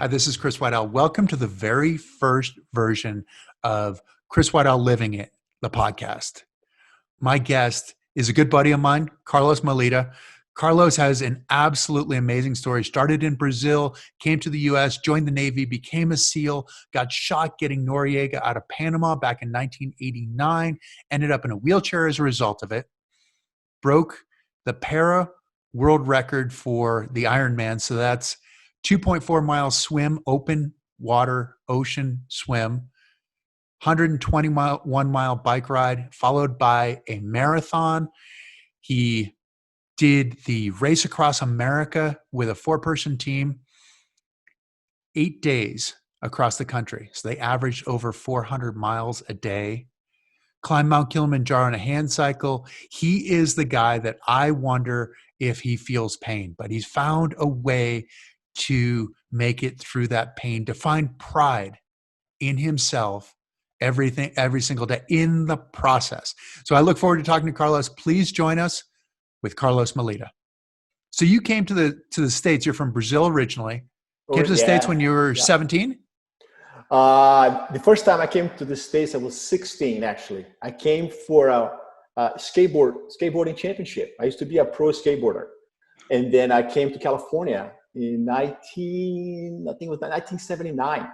Hi, this is Chris Waddell. Welcome to the very first version of Chris Waddell Living It, the podcast. My guest is a good buddy of mine, Carlos Moleda. Carlos has an absolutely amazing story. Started in Brazil, came to the US, joined the Navy, became a SEAL, got shot getting Noriega out of Panama back in 1989, ended up in a wheelchair as a result of it, broke the para world record for the Ironman. So that's 2.4 mile swim, open water, ocean swim, 121 mile bike ride, followed by a marathon. He did the race across America with a 4-person team, 8 days across the country. So they averaged over 400 miles a day. Climbed Mount Kilimanjaro on a hand cycle. He is the guy that I wonder if he feels pain, but he's found a way to make it through that pain, to find pride in himself, every single day in the process. So I look forward to talking to Carlos. Please join us with Carlos Moleda. So you came to the States. You're from Brazil originally. Came to the States when you were 17? The first time I came to the States, I was 16, actually. I came for a skateboarding championship. I used to be a pro skateboarder. And then I came to California in 1979,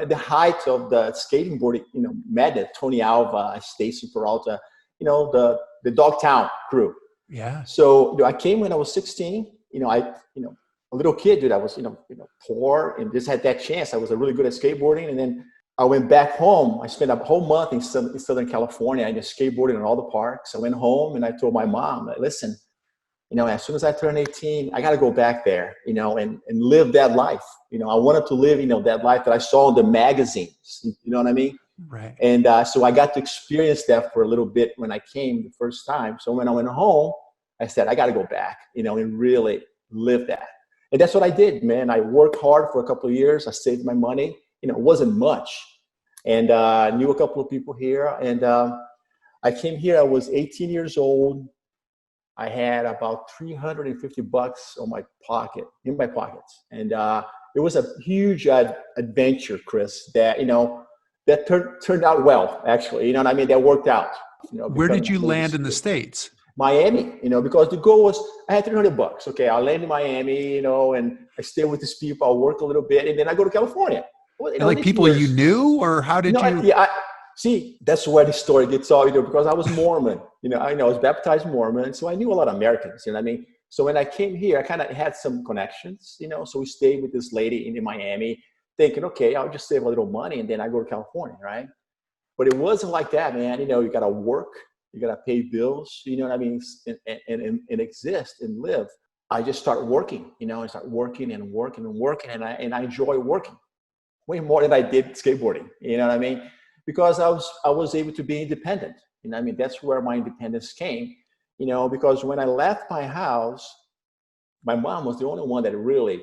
at the height of the skateboarding, madness, Tony Alva, Stacy Peralta, the Dogtown crew. Yeah. So I came when I was 16, a little kid, dude. I was, poor and just had that chance. I was really good at skateboarding. And then I went back home. I spent a whole month in Southern California and just skateboarding in all the parks. I went home and I told my mom, listen, as soon as I turn 18, I got to go back there, and live that life. I wanted to live, that life that I saw in the magazines. You know what I mean? Right. And so I got to experience that for a little bit when I came the first time. So when I went home, I said, I got to go back, and really live that. And that's what I did, man. I worked hard for a couple of years. I saved my money. It wasn't much. And I knew a couple of people here. And I came here. I was 18 years old. I had about $350 in my pockets. And it was a huge adventure, Chris, that, that turned out well, actually. You know what I mean? That worked out. Where did you land in the States? Miami, because the goal was, I had $300. Okay, I'll land in Miami, and I stay with these people. I'll work a little bit, and then I go to California. And people you knew, or how did you? See, that's where the story gets all, because I was Mormon. I was baptized Mormon, so I knew a lot of Americans. You know what I mean? So when I came here, I kind of had some connections. So we stayed with this lady in Miami, thinking, okay, I'll just save a little money, and then I go to California, right? But it wasn't like that, man. You got to work. You got to pay bills, you know what I mean, and exist and live. I just start working, I start working and working and working, and I enjoy working way more than I did skateboarding, you know what I mean? Because I was able to be independent, I mean? That's where my independence came, because when I left my house, my mom was the only one that really,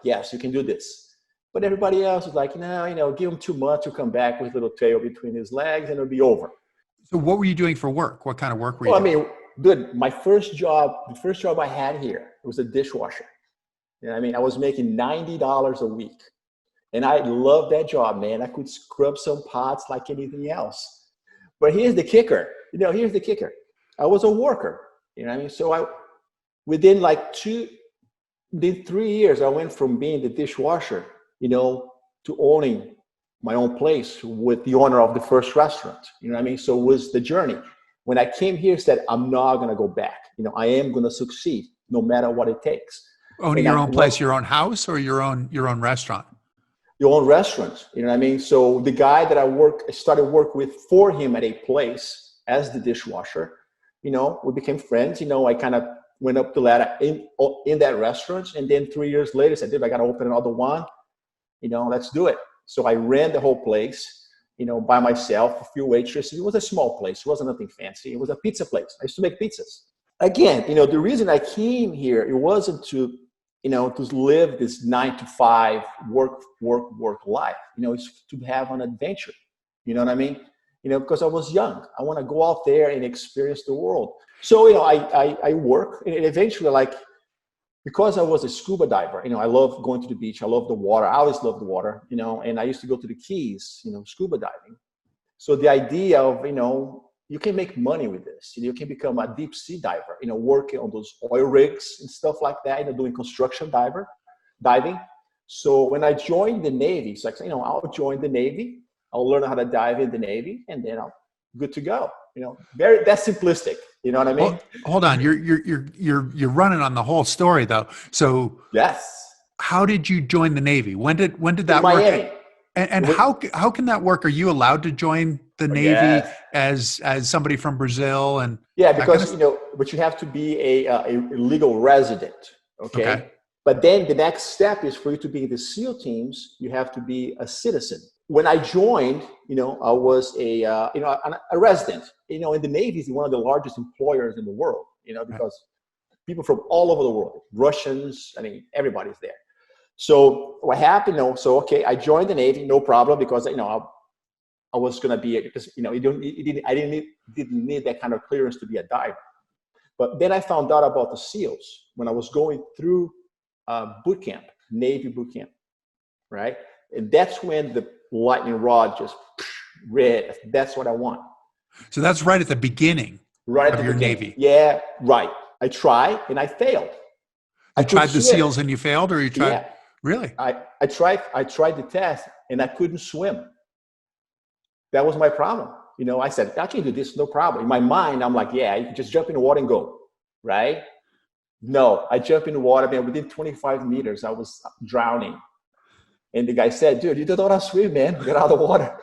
yes, you can do this. But everybody else was like, no, give him 2 months, he'll come back with a little tail between his legs and it'll be over. So what were you doing for work? What kind of work were you doing? I mean, dude, the first job I had here, it was a dishwasher. I was making $90 a week. And I loved that job, man. I could scrub some pots like anything else. But here's the kicker. I was a worker. So within 3 years, I went from being the dishwasher, to owning my own place with the owner of the first restaurant. So it was the journey. When I came here, I said, I'm not going to go back. I am going to succeed no matter what it takes. Owning your own place, your own house, or your own restaurant? Your own restaurant. So the guy that I started work with for him at a place as the dishwasher, we became friends. I kind of went up the ladder in that restaurant. And then 3 years later, I said, dude, I got to open another one. Let's do it. So I ran the whole place, by myself, a few waitresses. It was a small place. It wasn't nothing fancy. It was a pizza place. I used to make pizzas. Again, the reason I came here, it wasn't to live this 9-to-5 work life. It's to have an adventure. You know what I mean? Because I was young. I want to go out there and experience the world. So, I work, and eventually, because I was a scuba diver, I love going to the beach. I love the water. I always loved the water, and I used to go to the Keys, scuba diving. So the idea of, you can make money with this. You can become a deep sea diver, working on those oil rigs and stuff like that, doing construction diving. So when I joined the Navy, it's like, I'll join the Navy. I'll learn how to dive in the Navy, and then I'm good to go. That's simplistic. You know what I mean? Well, hold on. You're running on the whole story though. So Yes. how did you join the Navy? When did that In work? Miami. And how can that work? Are you allowed to join the Navy Yes. as somebody from Brazil and Yeah, that kind because of but you have to be a legal resident. Okay. But then the next step is for you to be in the SEAL teams. You have to be a citizen. When I joined, I was a resident. In the Navy is one of the largest employers in the world. Because people from all over the world, Russians, everybody's there. So what happened? I joined the Navy, no problem, because I was gonna be, because I didn't need that kind of clearance to be a diver. But then I found out about the SEALs when I was going through boot camp, Navy boot camp, right? And that's when the lightning rod just read. That's what I want. So that's right at the beginning Right at of the your beginning. Navy. Yeah, right. I tried and I failed. You tried the swim. SEALs and you failed, or you tried? Yeah. Really? I tried the test and I couldn't swim. That was my problem. I said, I can do this, no problem. In my mind, I'm like, yeah, you can just jump in the water and go, right? No, I jumped in the water, man. Within 25 meters, I was drowning. And the guy said, dude, you don't know how to swim, man. Get out of the water.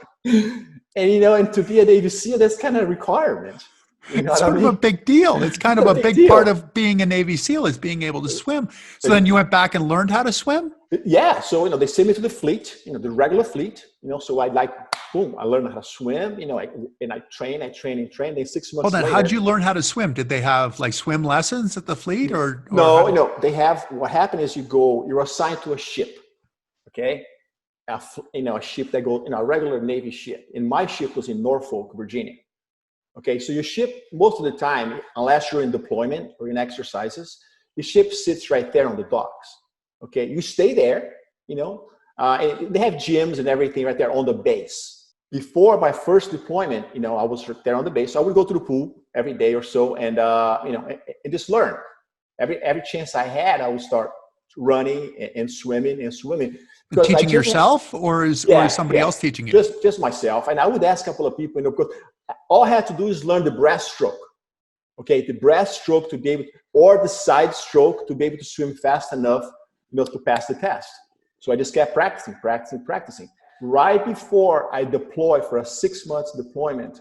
And to be a Navy SEAL, that's kind of a requirement. It's sort of a big deal. It's kind of a big part of being a Navy SEAL is being able to swim. So then you went back and learned how to swim? Yeah. So, they sent me to the fleet, the regular fleet, so I boom, I learned how to swim, and I trained. Then 6 months Hold on. later. How'd you learn how to swim? Did they have like swim lessons at the fleet or No, they have, what happened is you're assigned to a ship. Okay. A ship that goes, a regular Navy ship. And my ship was in Norfolk, Virginia. Okay, so your ship, most of the time, unless you're in deployment or in exercises, the ship sits right there on the docks. Okay, you stay there, and they have gyms and everything right there on the base. Before my first deployment, I was there on the base. So I would go to the pool every day or so and, and just learn. Every chance I had, I would start running and swimming. Teaching yourself or is somebody else teaching you? Just myself. And I would ask a couple of people, because all I had to do is learn the breaststroke. Okay, the breaststroke to be able, or the side stroke to be able to swim fast enough, to pass the test. So I just kept practicing. Right before I deployed for a 6 months deployment,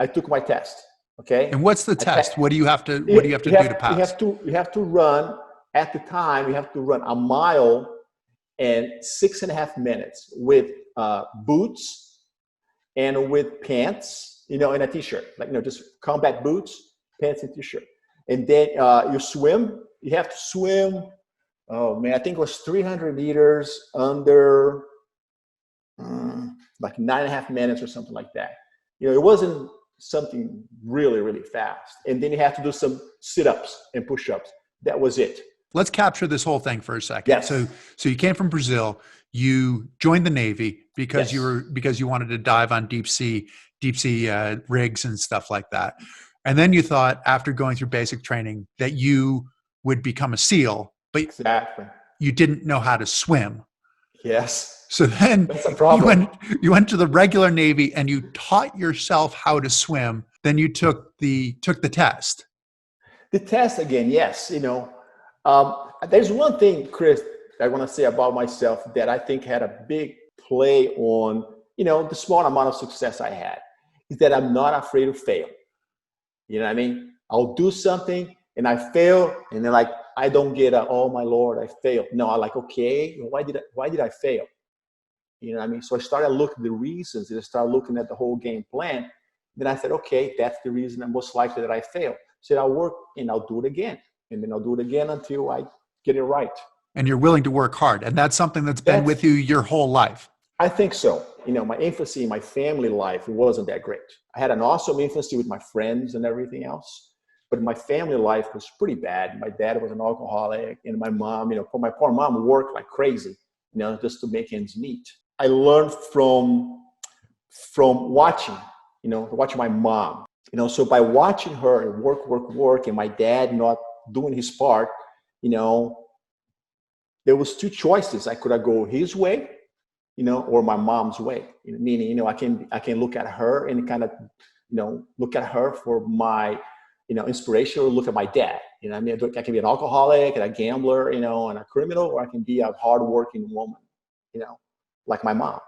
I took my test. Okay. And what's the test? What do you have to do to pass? You have to run, at the time, you have to run a mile and 6.5 minutes with boots and with pants, and a t-shirt, just combat boots, pants and t-shirt. And then you swim. You have to swim. Oh man, I think it was 300 meters under like 9.5 minutes or something like that. It wasn't something really, really fast. And then you have to do some sit-ups and push-ups. That was it. Let's capture this whole thing for a second. Yes. So you came from Brazil, you joined the Navy because you wanted to dive on deep sea rigs and stuff like that. And then you thought, after going through basic training, that you would become a SEAL, but exactly, you didn't know how to swim. Yes. So then that's a problem. You went to the regular Navy and you taught yourself how to swim. Then you took the test. The test again, yes. There's one thing, Chris, I want to say about myself that I think had a big play on, the small amount of success I had, is that I'm not afraid to fail. You know what I mean? I'll do something and I fail, and then I don't get oh my Lord, I failed. No, I'm like, okay, why did I fail? You know what I mean? So I started looking at the reasons, and I started looking at the whole game plan. Then I said, okay, that's the reason I'm most likely that I failed. So I'll work and I'll do it again. And then I'll do it again until I get it right. And you're willing to work hard. And that's something that's been with you your whole life. I think so. My infancy in my family life wasn't that great. I had an awesome infancy with my friends and everything else. but my family life was pretty bad. My dad was an alcoholic, and my mom, my poor mom worked like crazy, just to make ends meet. I learned from watching, watching my mom, so by watching her work, and my dad not doing his part, there was two choices. I could have go his way, or my mom's way. Meaning, I can look at her and kind of, look at her for my, inspiration, or look at my dad. I can be an alcoholic and a gambler, and a criminal, or I can be a hardworking woman, like my mom.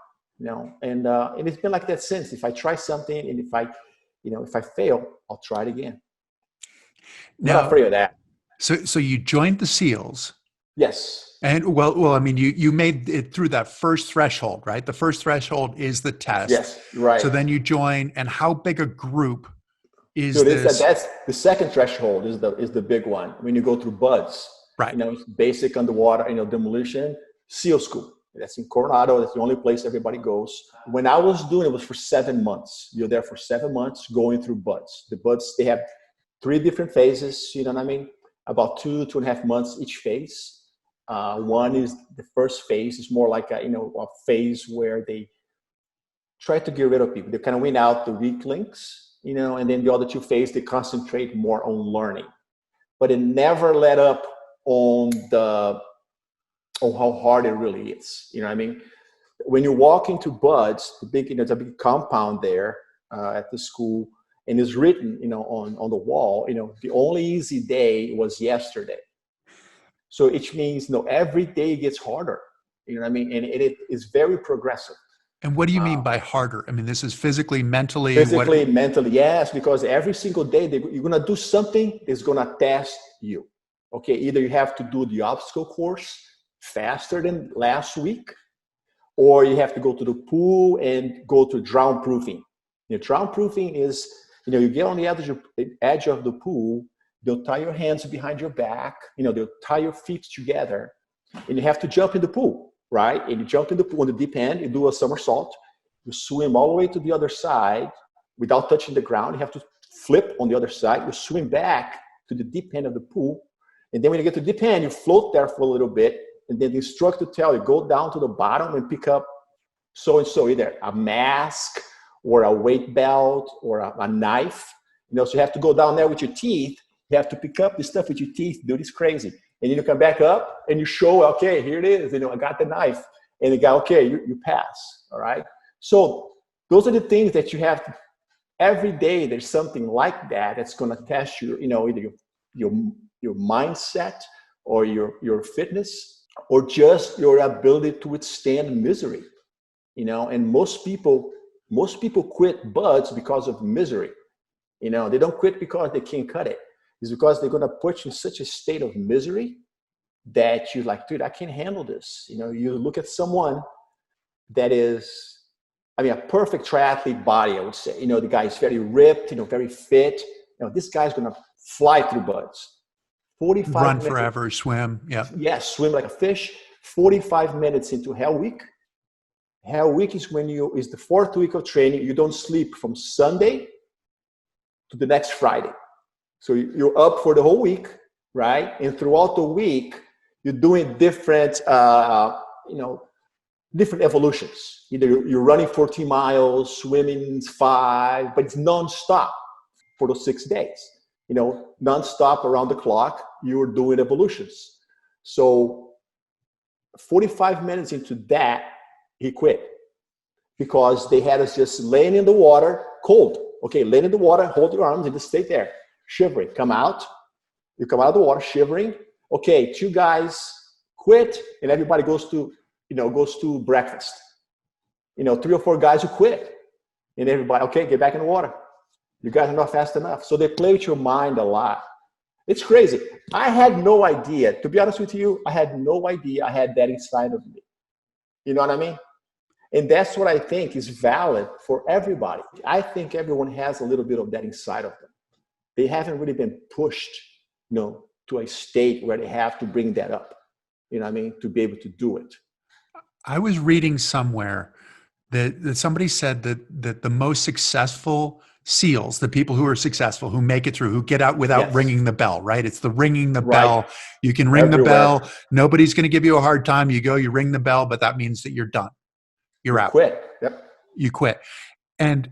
And it's been like that since. If I try something, and if I fail, I'll try it again. I'm not afraid of that. So you joined the SEALs. Yes. And well, I mean, you made it through that first threshold, right? The first threshold is the test. Yes, right. So then you join, and how big a group is so this? That's the second threshold is the big one. When you go through BUDS, right? It's basic underwater, demolition, SEAL school. That's in Coronado. That's the only place everybody goes. When I was doing it, was for 7 months. You're there for 7 months going through BUDS. The BUDS, they have 3 different phases. You know what I mean? About 2.5 months each phase. One is the first phase. It's more like a phase where they try to get rid of people. They kind of win out the weak links, and then the other 2 phases, they concentrate more on learning. But it never let up on how hard it really is. You know what I mean? When you walk into BUDS, there's a big compound there at the school, and it's written, on the wall, the only easy day was yesterday. So it means, every day gets harder. You know what I mean? And it is very progressive. And what do you mean by harder? I mean, this is physically, mentally? Mentally, yes, because every single day you're going to do something that's going to test you. Okay, either you have to do the obstacle course faster than last week, or you have to go to the pool and go to drown proofing. Drown proofing is, you get on the edge of the pool, they'll tie your hands behind your back, they'll tie your feet together, and you have to jump in the pool, right? And you jump in the pool on the deep end, you do a somersault, you swim all the way to the other side without touching the ground. You have to flip on the other side, you swim back to the deep end of the pool, and then when you get to the deep end, you float there for a little bit, and then the instructor tell you, go down to the bottom and pick up so-and-so, either a mask or a weight belt or a knife. So you have to go down there with your teeth. You have to pick up the stuff with your teeth, do this crazy. And then you come back up and you show, okay, here it is. I got the knife. And the guy, okay, you pass, all right? So those are the things that you have to, every day there's something like that that's going to test you, either your mindset or your fitness, or just your ability to withstand misery. And most people quit BUDS because of misery. They don't quit because they can't cut it. It's because they're going to put you in such a state of misery that you're like, dude, I can't handle this. You look at someone that is, a perfect triathlete body, I would say. The guy is very ripped, very fit. This guy's going to fly through BUDS. 45 Run minutes. forever, swim. Yeah. Yes, swim like a fish. 45 minutes into Hell Week. Hell Week is is the 4th week of training. You don't sleep from Sunday to the next Friday. So you're up for the whole week, right? And throughout the week, you're doing different, different evolutions. Either you're running 14 miles, swimming 5, but it's nonstop for those 6 days. Nonstop around the clock, you're doing evolutions. So 45 minutes into that, he quit because they had us just laying in the water, cold. Okay, laying in the water, hold your arms and just stay there, shivering. Come out. You come out of the water, shivering. Okay, 2 guys quit, and everybody goes to breakfast. 3 or 4 guys who quit, and everybody, okay, get back in the water. You guys are not fast enough. So they play with your mind a lot. It's crazy. I had no idea. To be honest with you, I had no idea I had that inside of me. You know what I mean? And that's what I think is valid for everybody. I think everyone has a little bit of that inside of them. They haven't really been pushed, to a state where they have to bring that up, to be able to do it. I was reading somewhere that somebody said that the most successful SEALs, the people who are successful, who make it through, who get out without Yes. ringing the bell, right? It's the ringing the Right. bell. You can ring the Everywhere. bell. Nobody's going to give you a hard time. You go, you ring the bell, but that means that you're done. You're You out. quit. Yep. You quit. And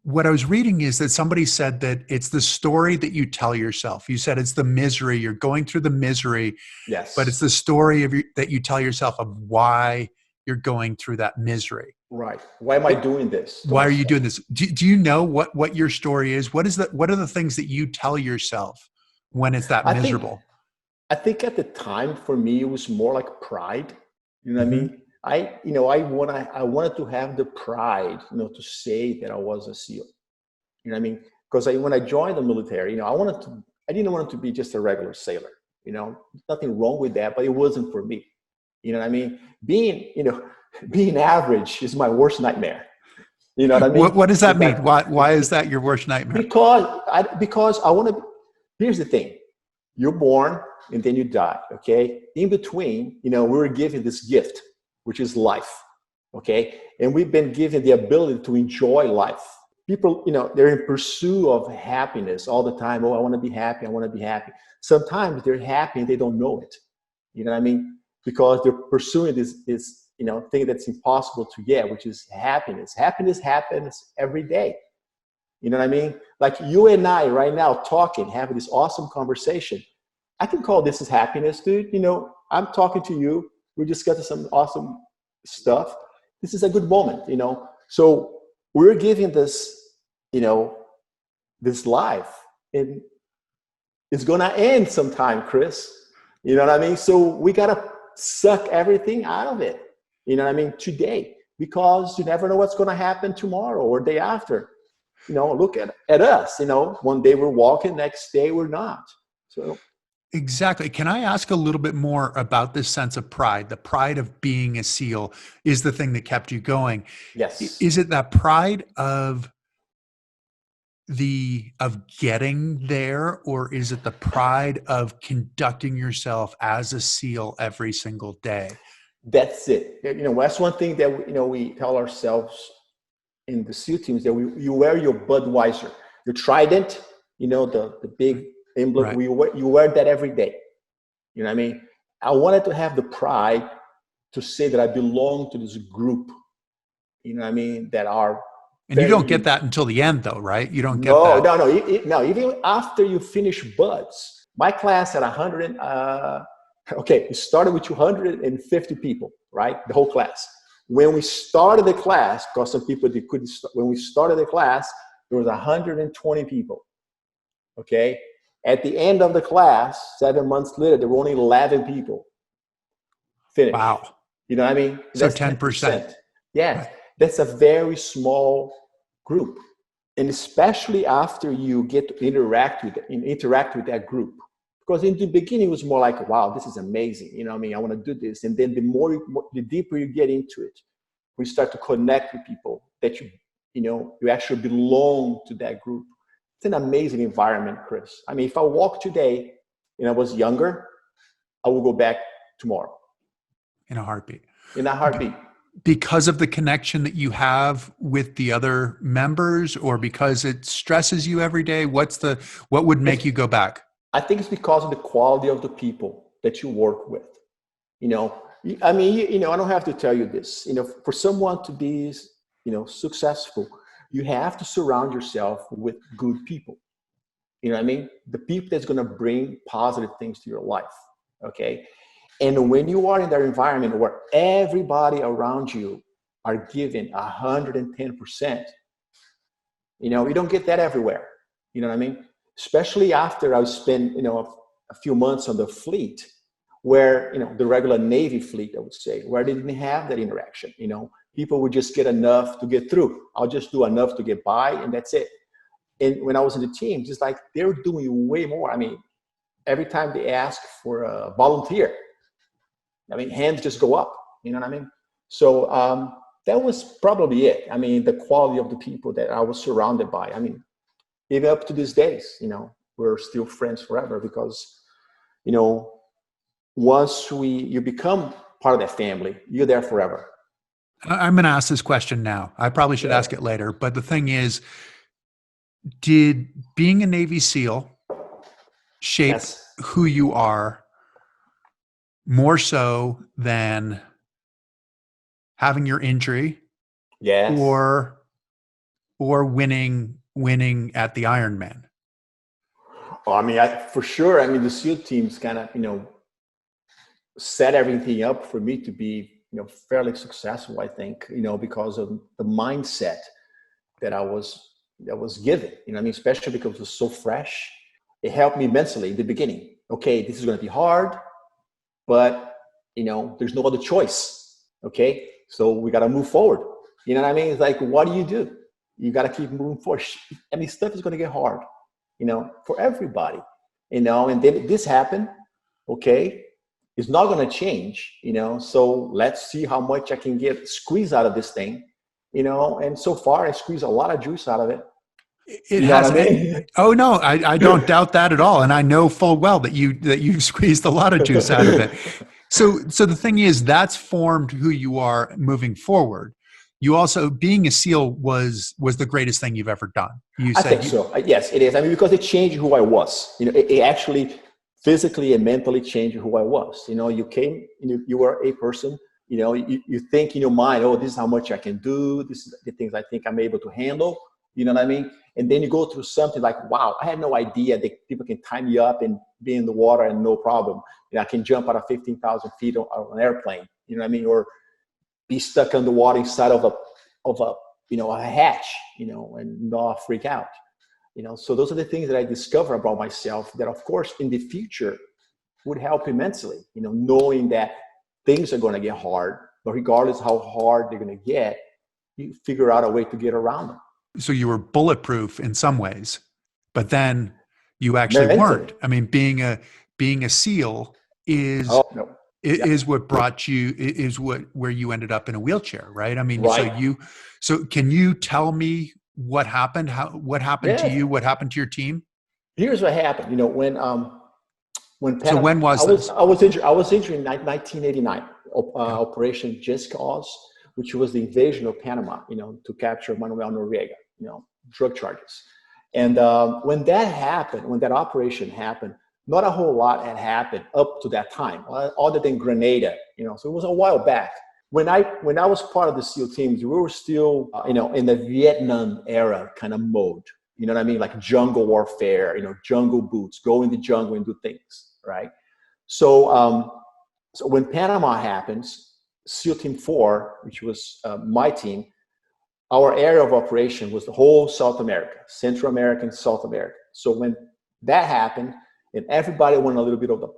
what I was reading is that somebody said that it's the story that you tell yourself. You said it's the misery. You're going through the misery, but it's Yes. the story that you tell yourself of why you're going through that misery. Right. Why am I doing this to Why are you myself? doing this? Do you know what your story is? What is that? What are the things that you tell yourself when it's that I think miserable? I think at the time for me it was more like pride. You know what I Hmm. mean? I wanted to have the pride, to say that I was a SEAL. You know what I mean? Because when I joined the military, I didn't want to be just a regular sailor. Nothing wrong with that, but it wasn't for me. You know what I mean? Being average is my worst nightmare. You know what I mean? What does that It's mean? like Why is that your worst nightmare? because I want to. Here's the thing: you're born and then you die. Okay. In between, we were given this gift, which is life. Okay, and we've been given the ability to enjoy life. People, they're in pursuit of happiness all the time. Oh, I want to be happy. I want to be happy. Sometimes they're happy and they don't know it. You know what I mean? Because they're pursuing this thing that's impossible to get, which is happiness. Happiness happens every day. You know what I mean? Like you and I right now talking, having this awesome conversation. I can call this as happiness, dude. I'm talking to you. We're discussing some awesome stuff. This is a good moment. So we're giving this life, and it's gonna end sometime, Chris. You know what I mean? So we gotta suck everything out of it. You know what I mean? Today, because you never know what's gonna happen tomorrow or day after. Look at us. One day we're walking, next day we're not. So Exactly. Can I ask a little bit more about this sense of pride? The pride of being a SEAL is the thing that kept you going. yes, Is it that pride of getting there, or is it the pride of conducting yourself as a SEAL every single day? that's it. That's one thing that we tell ourselves in the SEAL teams, that you wear your Budweiser, your Trident, the big emblem. Right. You wear that every day. You know what I mean? I wanted to have the pride to say that I belong to this group. You know what I mean? That are And you don't get very that until the end, though, right? You don't get no, that. no, no, no. Even after you finish buds, my class had 100. Okay, it started with 250 people, right? The whole class. When we started the class, because some people they couldn't. When we started the class, there was 120 people. Okay, at the end of the class, 7 months later, there were only 11 people finished. Wow. You know what I mean? So That's 10%. 10%. Yes, Right. that's a very small group. And especially after you get to interact with that group. Because in the beginning, it was more like, wow, this is amazing. You know what I mean? I want to do this. And then the deeper you get into it, we start to connect with people that you actually belong to that group. It's an amazing environment, Chris. I mean, if I walk today and I was younger, I will go back tomorrow In a heartbeat. in a heartbeat. Because of the connection that you have with the other members, or because it stresses you every day? What would It's, make you go back? I think it's because of the quality of the people that you work with. You know, I mean, I don't have to tell you this. For someone to be, successful, you have to surround yourself with good people. You know what I mean? The people that's going to bring positive things to your life. Okay. And when you are in that environment where everybody around you are giving 110%, you don't get that everywhere. You know what I mean? Especially after I spent, a few months on the fleet, where, the regular Navy fleet, I would say, where they didn't have that interaction. People would just get enough to get through. I'll just do enough to get by, and that's it. And when I was in the team, just like they're doing way more. I mean, every time they ask for a volunteer, I mean, hands just go up. You know what I mean? So that was probably it. I mean, the quality of the people that I was surrounded by. I mean, even up to these days, we're still friends forever because, once you become part of that family, you're there forever. I'm going to ask this question now. I probably should ask Sure. it later, but the thing is, did being a Navy SEAL shape Yes. who you are more so than having your injury Yes. or winning at the Ironman? Well, I mean, for sure. I mean, the SEAL teams kind of, set everything up for me to be, fairly successful. I think, because of the mindset that was given. I mean, especially because it was so fresh. It helped me mentally in the beginning. Okay, this is going to be hard, but there's no other choice. Okay, so we got to move forward. You know what I mean? It's like, what do? You got to keep moving forward. I mean, stuff is going to get hard, for everybody, and then this happened. Okay, it's not going to change, so let's see how much I can get squeeze out of this thing, and so far I squeeze a lot of juice out of it. It You know what has. I mean? Oh no, I don't doubt that at all, and I know full well that you squeezed a lot of juice out of it. So the thing is, that's formed who you are moving forward. You also, being a SEAL was the greatest thing you've ever done. You I said think you, so. Yes, it is. I mean, because it changed who I was. It actually physically and mentally changed who I was. You came, you were a person. You think in your mind, oh, this is how much I can do. This is the things I think I'm able to handle. You know what I mean? And then you go through something like, wow, I had no idea that people can tie me up and be in the water and no problem. I can jump out of 15,000 feet on an airplane. You know what I mean? Or be stuck underwater inside of a hatch, and not freak out. So those are the things that I discover about myself that, of course, in the future would help immensely, knowing that things are going to get hard, but regardless how hard they're going to get, you figure out a way to get around them. so you were bulletproof in some ways, but then you actually Mentally. weren't. I mean, being a SEAL is Oh, no. Yeah. is what brought you is what where you ended up in a wheelchair, right? I mean, Right. so can you tell me what happened? What happened to Yeah. you? What happened to your team? Here's what happened. When So Panama, when was I was this? I was injured. I was injured in 1989. Yeah. Operation Just Cause, which was the invasion of Panama. To capture Manuel Noriega. Drug charges. And when that happened, when that operation happened, not a whole lot had happened up to that time, other than Grenada. So it was a while back. When I was part of the SEAL teams, we were still, in the Vietnam era kind of mode. You know what I mean? Like jungle warfare, jungle boots, go in the jungle and do things, right? So when Panama happens, SEAL Team 4, which was my team, our area of operation was the whole South America, Central America and South America. So when that happened and everybody wanted a little bit of the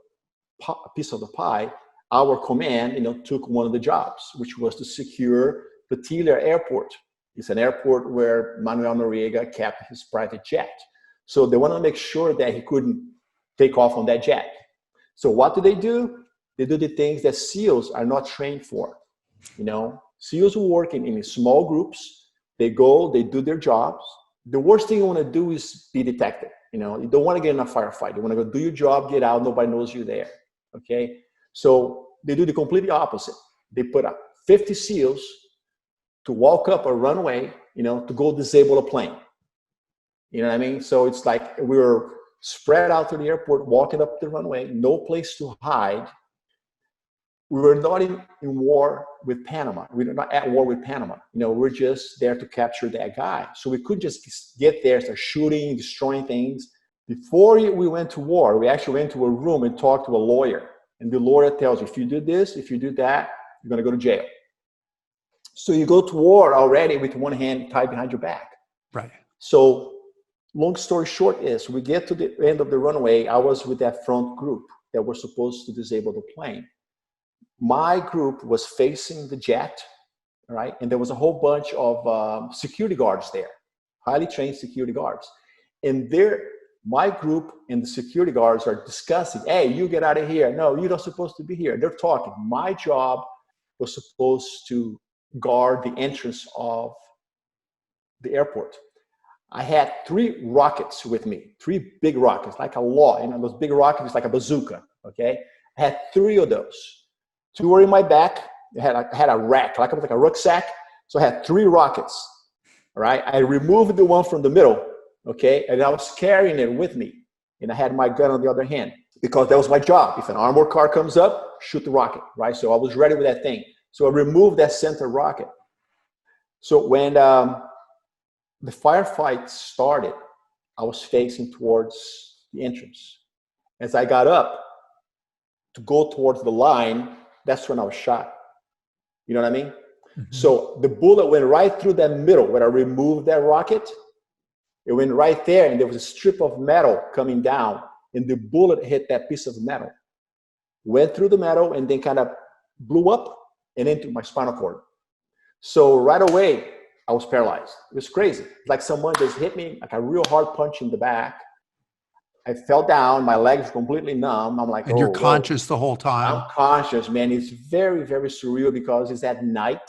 piece of the pie, our command, took one of the jobs, which was to secure Petilla Airport. It's an airport where Manuel Noriega kept his private jet. So they want to make sure that he couldn't take off on that jet. So what do? They do the things that SEALs are not trained for. SEALs who work in small groups. They go, they do their jobs. The worst thing you want to do is be detected. You don't want to get in a firefight. You want to go do your job, get out, nobody knows you're there. Okay? So they do the completely opposite. They put up 50 SEALs to walk up a runway, to go disable a plane. You know what I mean? So it's like we were spread out to the airport, walking up the runway, no place to hide. We were not in war with Panama. We were not at war with Panama. We're just there to capture that guy. So we couldn't just get there, start shooting, destroying things. Before we went to war, we actually went to a room and talked to a lawyer. And the lawyer tells you, if you do this, if you do that, you're going to go to jail. So you go to war already with one hand tied behind your back. Right. So long story short is we get to the end of the runway. I was with that front group that were supposed to disable the plane. My group was facing the jet, right? And there was a whole bunch of security guards there, highly trained security guards. And my group and the security guards are discussing, hey, you get out of here. No, you're not supposed to be here. They're talking. My job was supposed to guard the entrance of the airport. I had 3 rockets with me, 3 big rockets, like a law. Those big rockets, like a bazooka, okay? I had 3 of those. 2 were in my back, I had a rack, like a rucksack. So I had 3 rockets. All right. I removed the one from the middle. Okay. And I was carrying it with me. And I had my gun on the other hand because that was my job. If an armored car comes up, shoot the rocket. Right. So I was ready with that thing. So I removed that center rocket. So when the firefight started, I was facing towards the entrance. As I got up to go towards the line, that's when I was shot. You know what I mean? Mm-hmm. So the bullet went right through that middle where I removed that rocket. It went right there, and there was a strip of metal coming down, and the bullet hit that piece of metal. Went through the metal and then kind of blew up and into my spinal cord. So right away, I was paralyzed. It was crazy. Like someone just hit me like a real hard punch in the back. I fell down. My legs were completely numb. I'm like, and you're conscious the whole time. I'm conscious, man. It's very, very surreal because it's at night,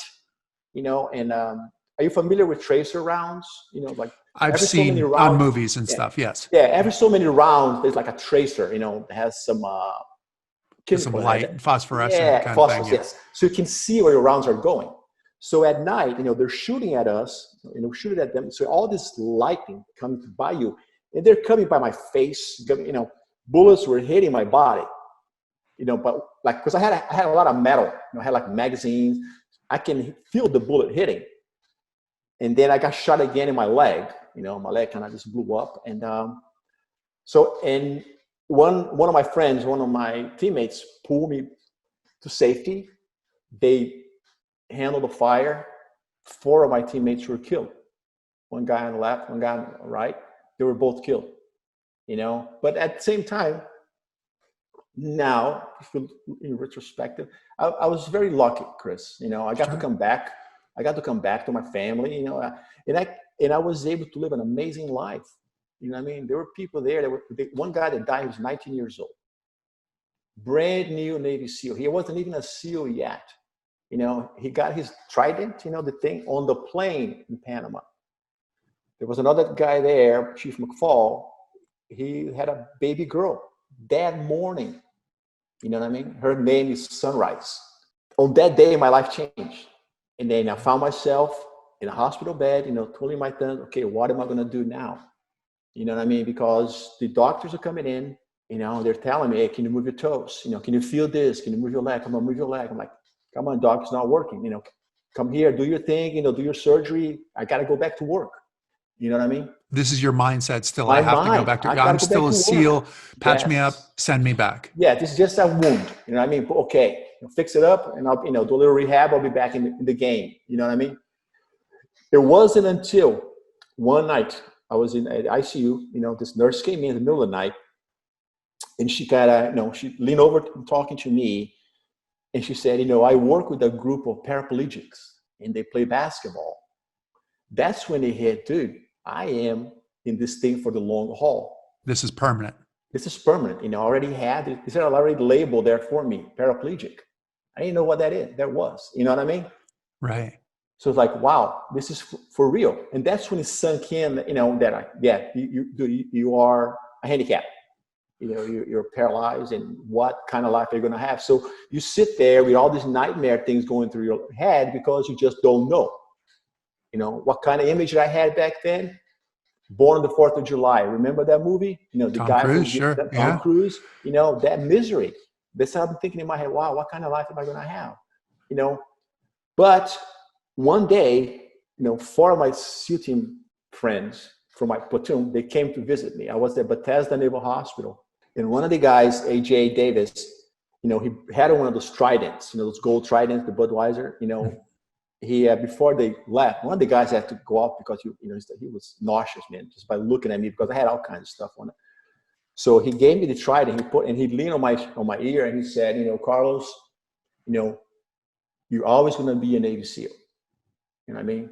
you know. And are you familiar with tracer rounds? You know, like I've seen so on movies and stuff. Yes. Yeah. Every so many rounds, there's like a tracer. You know, that has some light, phosphorescent kind phosphorus, of thing. Yes. So you can see where your rounds are going. So at night, you know, they're shooting at us, you know, shooting at them. So all this lightning coming by you, and they're coming by my face. You know, bullets were hitting my body. You know, but like, because I had a lot of metal. You know, I had like magazines. I can feel the bullet hitting. And then I got shot again in my leg. You know, my leg kind of just blew up. And and one of my friends, one of my teammates, pulled me to safety. They handled the fire. 4 of my teammates were killed. One guy on the left, one guy on the right. They were both killed, you know. But at the same time, now, in retrospective, I was very lucky, Chris. You know, I got to come back. I got to come back to my family, you know, and I was able to live an amazing life. You know what I mean? There were people there one guy that died, he was 19 years old. Brand new Navy SEAL. He wasn't even a SEAL yet. You know, he got his trident, you know, the thing on the plane in Panama. There was another guy there, Chief McFall. He had a baby girl that morning. You know what I mean? Her name is Sunrise. On that day, my life changed. And then I found myself in a hospital bed, you know, twiddling my thumbs. Okay, what am I going to do now? You know what I mean? Because the doctors are coming in, you know, they're telling me, hey, can you move your toes? You know, can you feel this? Can you move your leg? Come on, move your leg. I'm like, come on, doc, it's not working. You know, come here, do your thing, you know, do your surgery. I got to go back to work. You know what I mean? This is your mindset still. I have to go back to, I'm still a SEAL. Patch me up, send me back. Yeah, this is just a wound. You know what I mean? Okay, fix it up and I'll, you know, do a little rehab. I'll be back in the game. You know what I mean? It wasn't until one night I was in the ICU, you know, this nurse came in the middle of the night and she kind of, you know, she leaned over talking to me and she said, you know, I work with a group of paraplegics and they play basketball. That's when it hit, dude, I am in this thing for the long haul. This is permanent. This is permanent. You know, I already had it. It's already labeled there for me, paraplegic. I didn't know what that was. You know what I mean? Right. So it's like, wow, this is for real. And that's when it sunk in, you know, that you are a handicap. You know, you're paralyzed, and what kind of life are you going to have? So you sit there with all these nightmare things going through your head because you just don't know. You know, what kind of image I had back then? Born on the 4th of July. Remember that movie? You know, the Tom guy Cruise, from Tom Cruise, you know, that misery. That's how I'm thinking in my head, wow, what kind of life am I going to have? You know, but one day, you know, 4 of my SEAL team friends from my platoon, they came to visit me. I was at Bethesda Naval Hospital. And one of the guys, AJ Davis, you know, he had one of those tridents, you know, those gold tridents, the Budweiser, you know. He before they left, one of the guys had to go off because he was nauseous, man, just by looking at me because I had all kinds of stuff on it. So he gave me the trident. He leaned on my ear and he said, you know, Carlos, you know, you're always going to be a Navy SEAL. You know what I mean?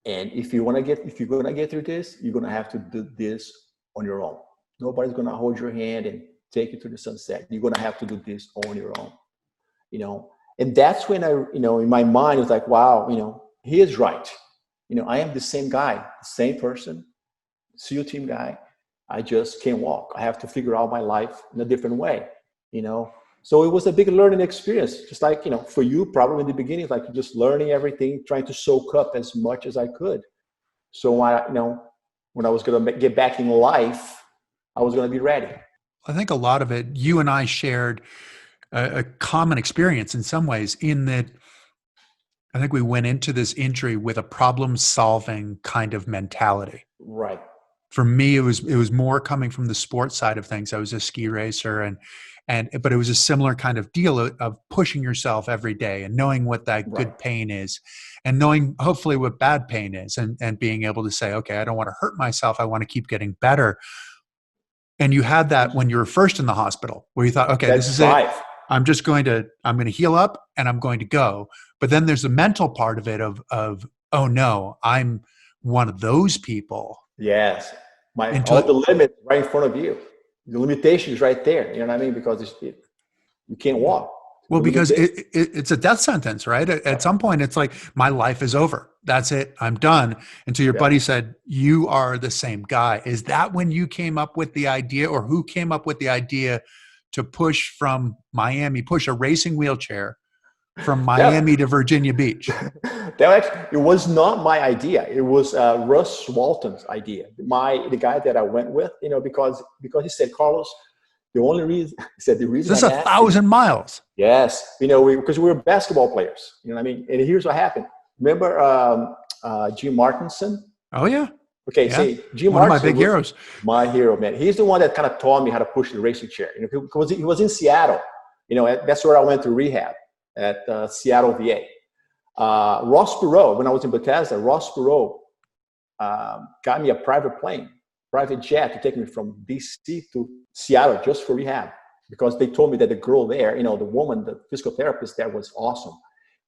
And if you're going to get through this, you're going to have to do this on your own. Nobody's going to hold your hand and take you to the sunset. You're going to have to do this on your own. You know. And that's when I, you know, in my mind, it was like, wow, you know, he is right. You know, I am the same guy, the same person, SEAL team guy. I just can't walk. I have to figure out my life in a different way, you know. So it was a big learning experience, just like, for you, probably in the beginning, like just learning everything, trying to soak up as much as I could. So when I was going to get back in life, I was going to be ready. I think a lot of it, you and I shared a common experience in some ways, in that I think we went into this injury with a problem solving kind of mentality. Right. For me, it was more coming from the sports side of things. I was a ski racer, but it was a similar kind of deal of pushing yourself every day and knowing what that Right. good pain is, and knowing hopefully what bad pain is, and being able to say, okay, I don't want to hurt myself. I want to keep getting better. And you had that when you were first in the hospital, where you thought, okay, this That's is it. right. I'm going to heal up and I'm going to go. But then there's the mental part of it of, oh no, I'm one of those people. Yes. All Until, the limits right in front of you. The limitation is right there. You know what I mean? Because you can't walk. well, The because limitation. it's a death sentence, right? At some point, it's like, my life is over. That's it. I'm done. Until your Yeah. buddy said, you are the same guy. Is that when you came up with the idea, or who came up with the idea to push from Miami, push a racing wheelchair from Yeah. Miami to Virginia Beach? It was not my idea. It was Russ Walton's idea. The guy that I went with, because he said, Carlos, the only reason, he said, the reason This is I'm asking. 1,000 miles. Yes. Because we were basketball players, you know what I mean? And here's what happened. Remember Jim Martinson? Oh yeah. Okay. Yeah. See, Jim One of my Martinson big heroes. my hero, man. He's the one that kind of taught me how to push the racing chair, because he was in Seattle, that's where I went to rehab at Seattle VA. Ross Perot, when I was in Bethesda, Ross Perot got me a private jet to take me from DC to Seattle just for rehab, because they told me that the girl there, the woman, the physical therapist there, was awesome.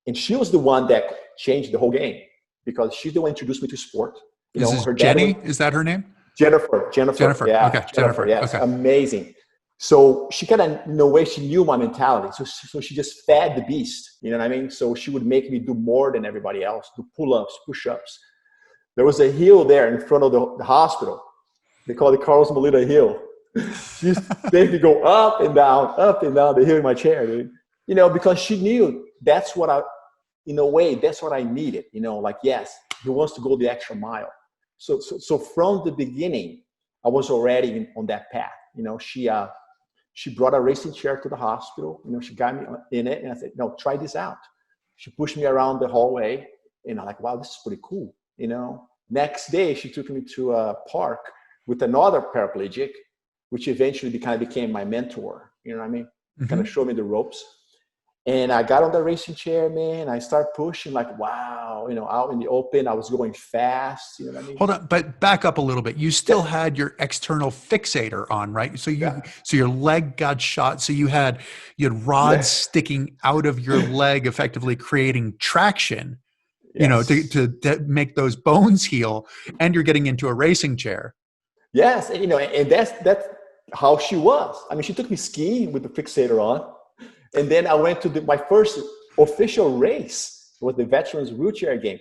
And she was the one that changed the whole game, because she's the one who introduced me to sport. This is Her Jenny? Is that her name? Jennifer. Jennifer. Yeah. Okay. Jennifer. Yes. Okay. Amazing. So she kind of, in a way, she knew my mentality. So she just fed the beast. You know what I mean? So she would make me do more than everybody else, do pull-ups, push-ups. There was a hill there in front of the hospital. They call it Carlos Moleda Hill. She used to make me go up and down the hill in my chair, dude. Because she knew that's what that's what I needed. Like, yes, he wants to go the extra mile. So from the beginning, I was already on that path. She brought a racing chair to the hospital. She got me in it, and I said, no, try this out. She pushed me around the hallway, and I'm like, wow, this is pretty cool. Next day, she took me to a park with another paraplegic, which eventually became my mentor. You know what I mean? Mm-hmm. Kind of showed me the ropes. And I got on the racing chair, man. I started pushing, like, wow, out in the open. I was going fast. You know what I mean? Hold on, but back up a little bit. You still had your external fixator on, right? So so your leg got shot. So you had rods sticking out of your leg, effectively creating traction. Yes. To make those bones heal, and you're getting into a racing chair. Yes, and that's how she was. I mean, she took me skiing with the fixator on. And then I went to my first official race. It was the Veterans Wheelchair Game.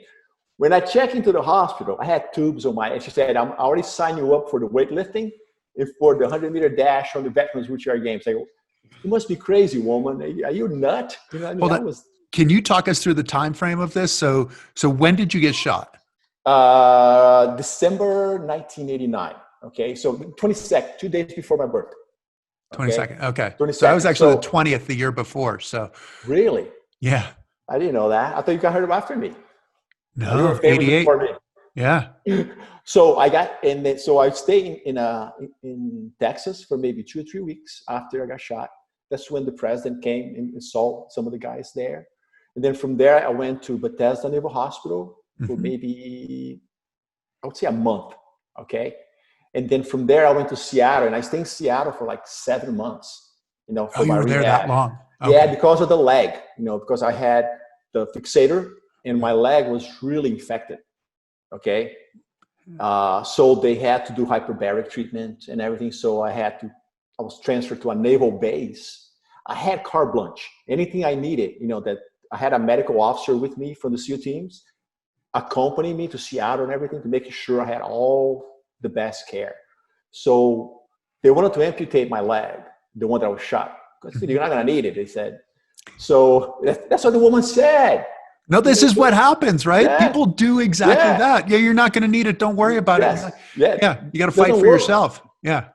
When I checked into the hospital, I had tubes on and she said, I already signed you up for the weightlifting and for the 100-meter dash on the Veterans Wheelchair Games. I go, you must be crazy, woman. Are you nut? Hold on. Can you talk us through the time frame of this? So when did you get shot? December 1989. Okay, so 22nd, 2 days before my birthday. 22nd. Okay. 22nd. So I was actually the 20th the year before. So really? Yeah. I didn't know that. I thought you got heard after me. No, 88. Yeah. So I stayed in Texas for maybe 2 or 3 weeks after I got shot. That's when the president came and saw some of the guys there. And then from there, I went to Bethesda Naval Hospital for maybe, I would say, a month. Okay. And then from there, I went to Seattle, and I stayed in Seattle for like 7 months, for my rehab. There that long? Okay. Yeah, because of the leg, because I had the fixator and my leg was really infected. Okay. So they had to do hyperbaric treatment and everything. So I was transferred to a naval base. I had carte blanche, anything I needed, that I had a medical officer with me from the SEAL teams, accompanying me to Seattle and everything to make sure I had all the best care. So they wanted to amputate my leg, the one that was shot, You're not going to need it, they said. So that's what the woman said. No, this is what happens, right? Yeah. People do exactly that. Yeah, you're not going to need it. Don't worry about it. Yeah. Yeah, you got to fight for yourself. Yeah.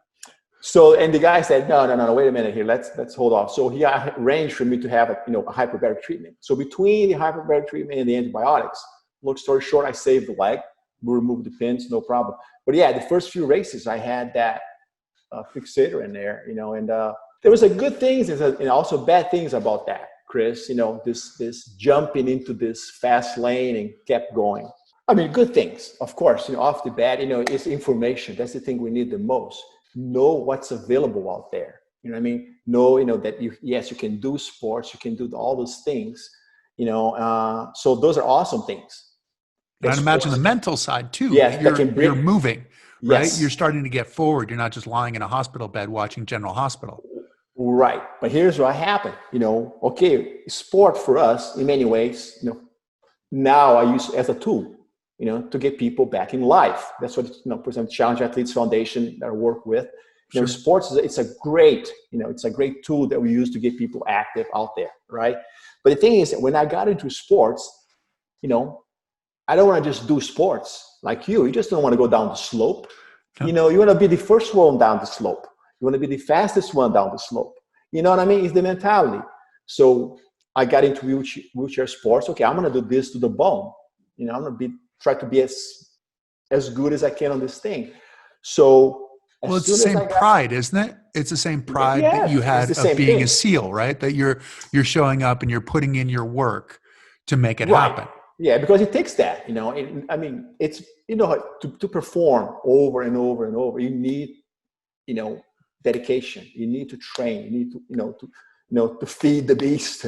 So, and the guy said, no, wait a minute here. Let's hold off. So he arranged for me to have a hyperbaric treatment. So between the hyperbaric treatment and the antibiotics, long story short, I saved the leg. We removed the pins, no problem. But yeah, the first few races, I had that fixator in there, and there was a good things and also bad things about that, Chris. This jumping into this fast lane and kept going. I mean, good things, of course. Off the bat, it's information. That's the thing we need the most. Know what's available out there. You know what I mean? Know, that you can do sports, you can do all those things. So those are awesome things. And I'd imagine the mental side too. Yes, you're moving, right? Yes. You're starting to get forward. You're not just lying in a hospital bed watching General Hospital. Right. But here's what happened. Okay, sport for us in many ways, now I use it as a tool, to get people back in life. That's what, for example, Challenge Athletes Foundation that I work with. Sure. Sports, it's a great tool that we use to get people active out there, right? But the thing is that when I got into sports, I don't want to just do sports like you. You just don't want to go down the slope. No. You want to be the first one down the slope. You want to be the fastest one down the slope. You know what I mean? It's the mentality. So I got into wheelchair sports. Okay, I'm going to do this to the bone. I'm going to try to be as good as I can on this thing. So it's the same pride, isn't it? It's the same pride that you had of being a SEAL, right? That you're showing up and you're putting in your work to make it happen. Yeah, because it takes that, it's, to perform over and over and over, you need, dedication. You need to train. You need to feed the beast.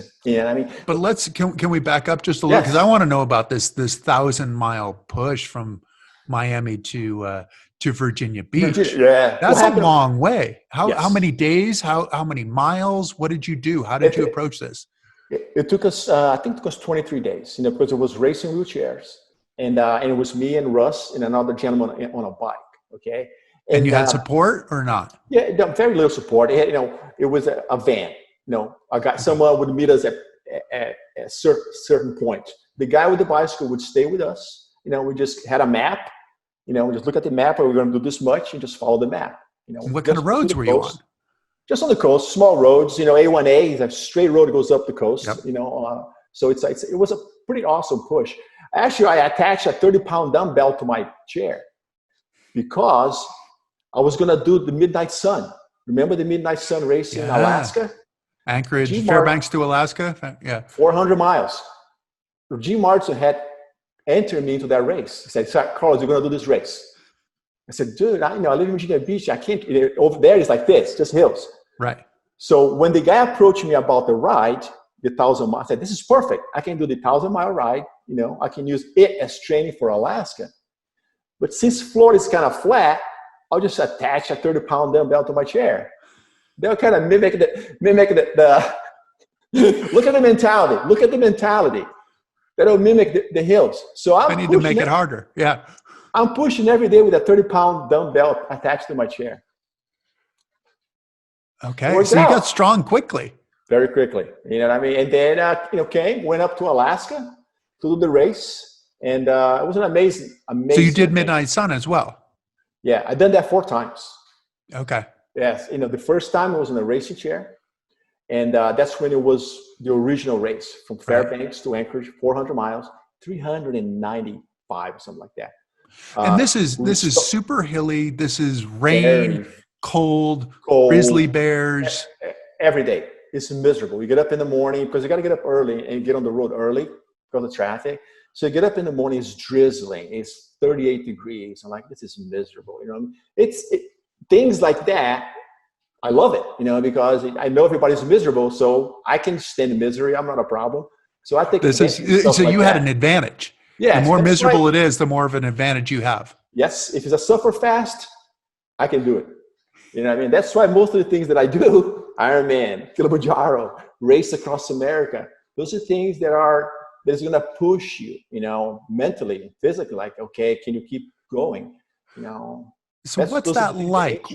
But can we back up just a little? Because I want to know about this 1,000-mile push from Miami to Virginia Beach. That's a long way. How many days? How many miles? What did you do? How did you approach this? It took us, I think it was 23 days, because it was racing wheelchairs. And it was me and Russ and another gentleman on a bike, okay? And you had support or not? Yeah, very little support. It was a van. I got someone would meet us at a certain point. The guy with the bicycle would stay with us. We just had a map. We just look at the map, and we're going to do this much, and just follow the map. What kind of roads were you on? Just on the coast, small roads. A1A is a straight road that goes up the coast. Yep. So it was a pretty awesome push. Actually, I attached a 30-pound dumbbell to my chair because I was going to do the Midnight Sun. Remember the Midnight Sun race in Alaska? Anchorage, Fairbanks to Alaska? Yeah. 400 miles. G. Martin had entered me into that race. He said, Carlos, you're going to do this race. I said, dude, I live in Virginia Beach. I can't, over there it's like this, just hills. Right. So when the guy approached me about the ride, the 1,000 miles, I said, this is perfect. I can do the 1,000-mile ride. I can use it as training for Alaska. But since Florida is kind of flat, I'll just attach a 30-pound dumbbell to my chair. They'll kind of mimic the look at the mentality. Look at the mentality. That'll mimic the hills. So I need to make it harder. Yeah. I'm pushing every day with a 30-pound dumbbell attached to my chair. Okay. So you got strong quickly. Very quickly. You know what I mean? And then, went up to Alaska to do the race. And it was an amazing. So you did Midnight Sun as well? Yeah, I've done that 4 times. Okay. Yes. The first time I was in a racing chair. And that's when it was the original race from Fairbanks to Anchorage, 400 miles, 395 or something like that. And this is super hilly. This is rain, cold, grizzly bears. Every day. It's miserable. You get up in the morning because you got to get up early and get on the road early because of traffic. So you get up in the morning, it's drizzling. It's 38 degrees. I'm like, this is miserable. It's things like that. I love it, because I know everybody's miserable, so I can stand in misery. I'm not a problem. So I think so. You had an advantage. Yeah. The more miserable it is, the more of an advantage you have. Yes. If it's a suffer fast, I can do it. You know what I mean? That's why most of the things that I do, Ironman, Kilimanjaro, race across America, those are things that's going to push you, mentally and physically. Like, okay, can you keep going? So what's that like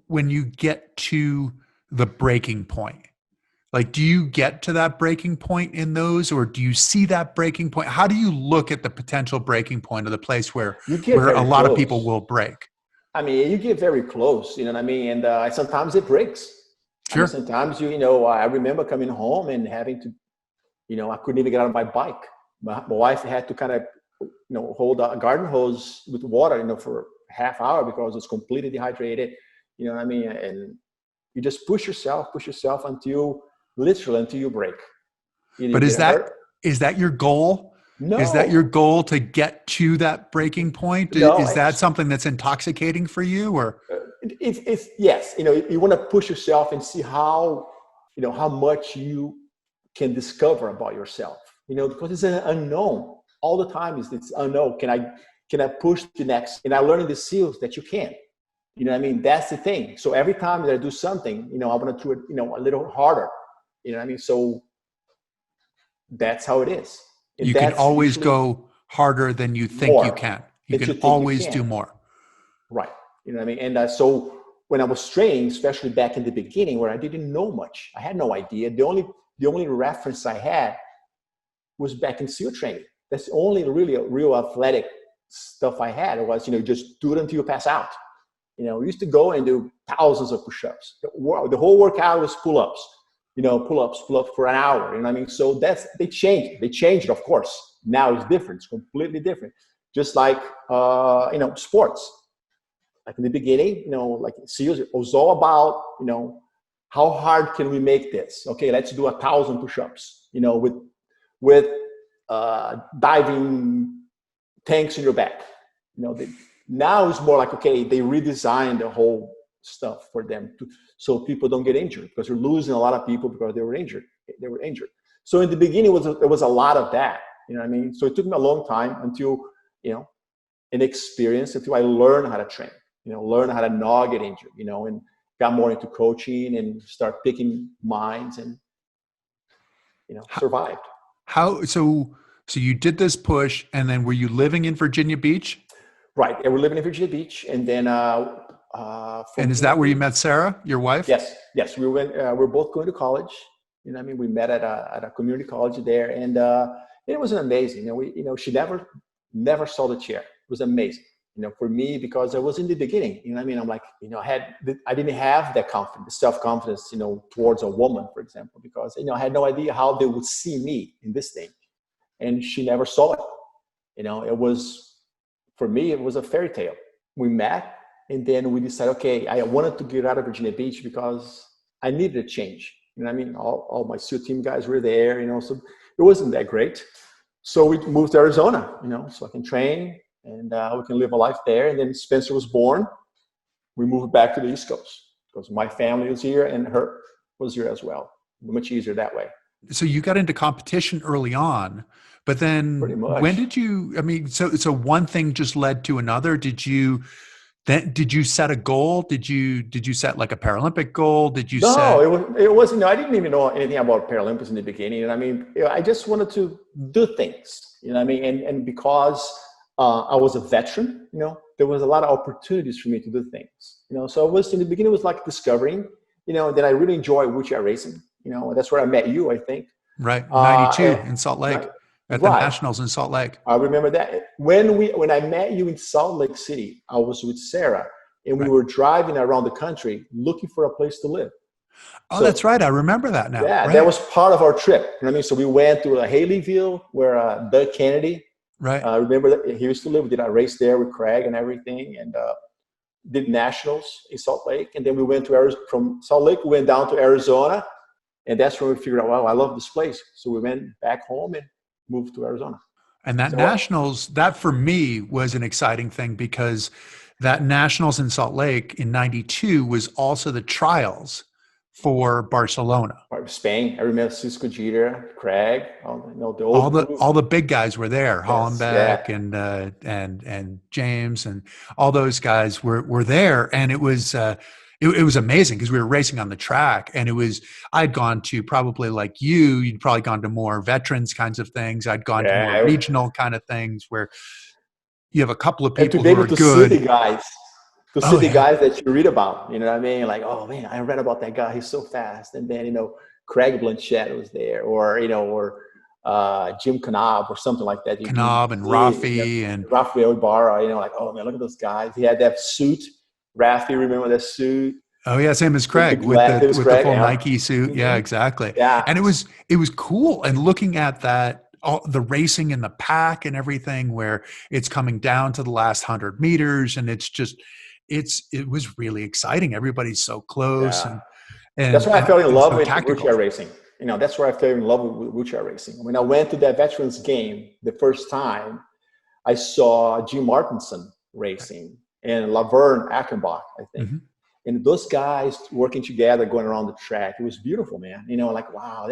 when you get to the breaking point? Like, do you get to that breaking point in those, or do you see that breaking point? How do you look at the potential breaking point of the place where You get a very lot of people close. will break? I mean, you get very close, you know what I mean? And sometimes it breaks. I mean, Sure. sometimes I remember coming home and having to, I couldn't even get out of my bike. My wife had to kind of, hold a garden hose with water, for half hour because it's completely dehydrated. You know what I mean? And you just push yourself until you break. Either you But get hurt. is that your goal? Is that your No, goal to get to that breaking point? no. Is that something that's intoxicating for you, or? It's yes. You want to push yourself and see how much you can discover about yourself. Because it's an unknown all the time. It's unknown. Can I push the next? And I learned in the SEALs that you can. You know what I mean? That's the thing. So every time that I do something, I want to do it, a little harder. You know what I mean? So that's how it is. And You can that's always usually go harder than you think you more can. You than you can think you always can. do more. Right. You know what I mean? And so when I was training, especially back in the beginning where I didn't know much, I had no idea. The only reference I had was back in SEAL training. That's the only really real athletic stuff I had. It was, just do it until you pass out. We used to go and do thousands of push-ups. The whole workout was pull-ups, pull-ups for an hour. You know what I mean? So they changed. They changed it, of course. Now it's different. It's completely different. Just like, sports. Like in the beginning, like SEALs, it was all about, how hard can we make this? Okay, let's do 1,000 push-ups, with diving tanks in your back. Now it's more like, okay, they redesigned the whole stuff for them so people don't get injured, because you're losing a lot of people because they were injured. So in the beginning, there was a lot of that. You know what I mean? So it took me a long time until, an experience, until I learned how to train, learn how to not get injured, and got more into coaching and start picking minds and, survived. So you did this push, and then were you living in Virginia Beach? Right. And we're living in Virginia Beach. And then And from is there, that where you met Sarah, your wife? yes. We're both going to college. You know what I mean? We met at a community college there. And it was amazing. She never saw the chair. It was amazing. For me, because I was in the beginning, you know what I mean? I'm like, I didn't have that confidence, self-confidence, towards a woman, for example, because, I had no idea how they would see me in this thing. And she never saw it. For me, it was a fairy tale. We met, and then we decided, okay, I wanted to get out of Virginia Beach because I needed a change. You know what I mean? All my SEAL team guys were there, so it wasn't that great. So we moved to Arizona, so I can train and we can live a life there. And then Spencer was born. We moved back to the East Coast because my family was here and her was here as well. Much easier that way. So you got into competition early on, but Pretty then when much. did you, I mean, so one thing just led to another. Did you set a goal? Did you set like a Paralympic goal? Did you No, set? it wasn't. I didn't even know anything about Paralympics in the beginning. And I mean, I just wanted to do things. You know what I mean? And because I was a veteran, there was a lot of opportunities for me to do things. So I was in the beginning, it was like discovering. That I really enjoy wheelchair racing. That's where I met you, I think. Right, 92 in Salt Right. Lake at the Right. Nationals in Salt Lake. I remember that when I met you in Salt Lake City, I was with Sarah, and we Right. were driving around the country looking for a place to live. Oh, that's So right. I remember that now. yeah, that Right. was part of our trip. You know what I mean? So we went to Haleyville, where Doug Kennedy, Right. remember that he used to live. We did a race there with Craig and everything, and did nationals in Salt Lake. And then we went to Arizona. From Salt Lake, we went down to Arizona, and that's when we figured out, wow, I love this place. So we went back home and moved to Arizona. And that So Nationals, that for me was an exciting thing because that Nationals in Salt Lake in 92 was also the trials for Barcelona. Spain, I remember Cisco Jeter, Craig, the All old the group. all the big guys were there. Yes, yeah. Hollenbeck and James and all those guys were there, and it was it was amazing because we were racing on the track, and I'd gone to probably like you'd probably gone to more veterans kinds of things. I'd gone to more Yeah. regional kind of things where you have a couple of And to people be who able are to see the good. guys, to see the guys that you read about. You know what I mean? Like, oh man, I read about that guy. He's so fast. And then, Craig Blanchett was there, or Jim Knob or something like that. Knob and Rafi and Rafael Ibarra. Like, oh man, look at those guys. He had that suit. Rafi, remember that suit? Oh yeah, same as Craig with the full Nike suit. Yeah, exactly. Yeah, and it was cool. And looking at that, all the racing in the pack and everything, where it's coming down to the last 100 meters, and it was really exciting. Everybody's so close, and that's why I fell in love with tactical. wheelchair racing. That's where I fell in love with wheelchair racing. When I went to that Veterans game the first time, I saw Jim Martinson racing and Laverne Achenbach, I think. And those guys working together, going around the track, it was beautiful, man. Like, wow,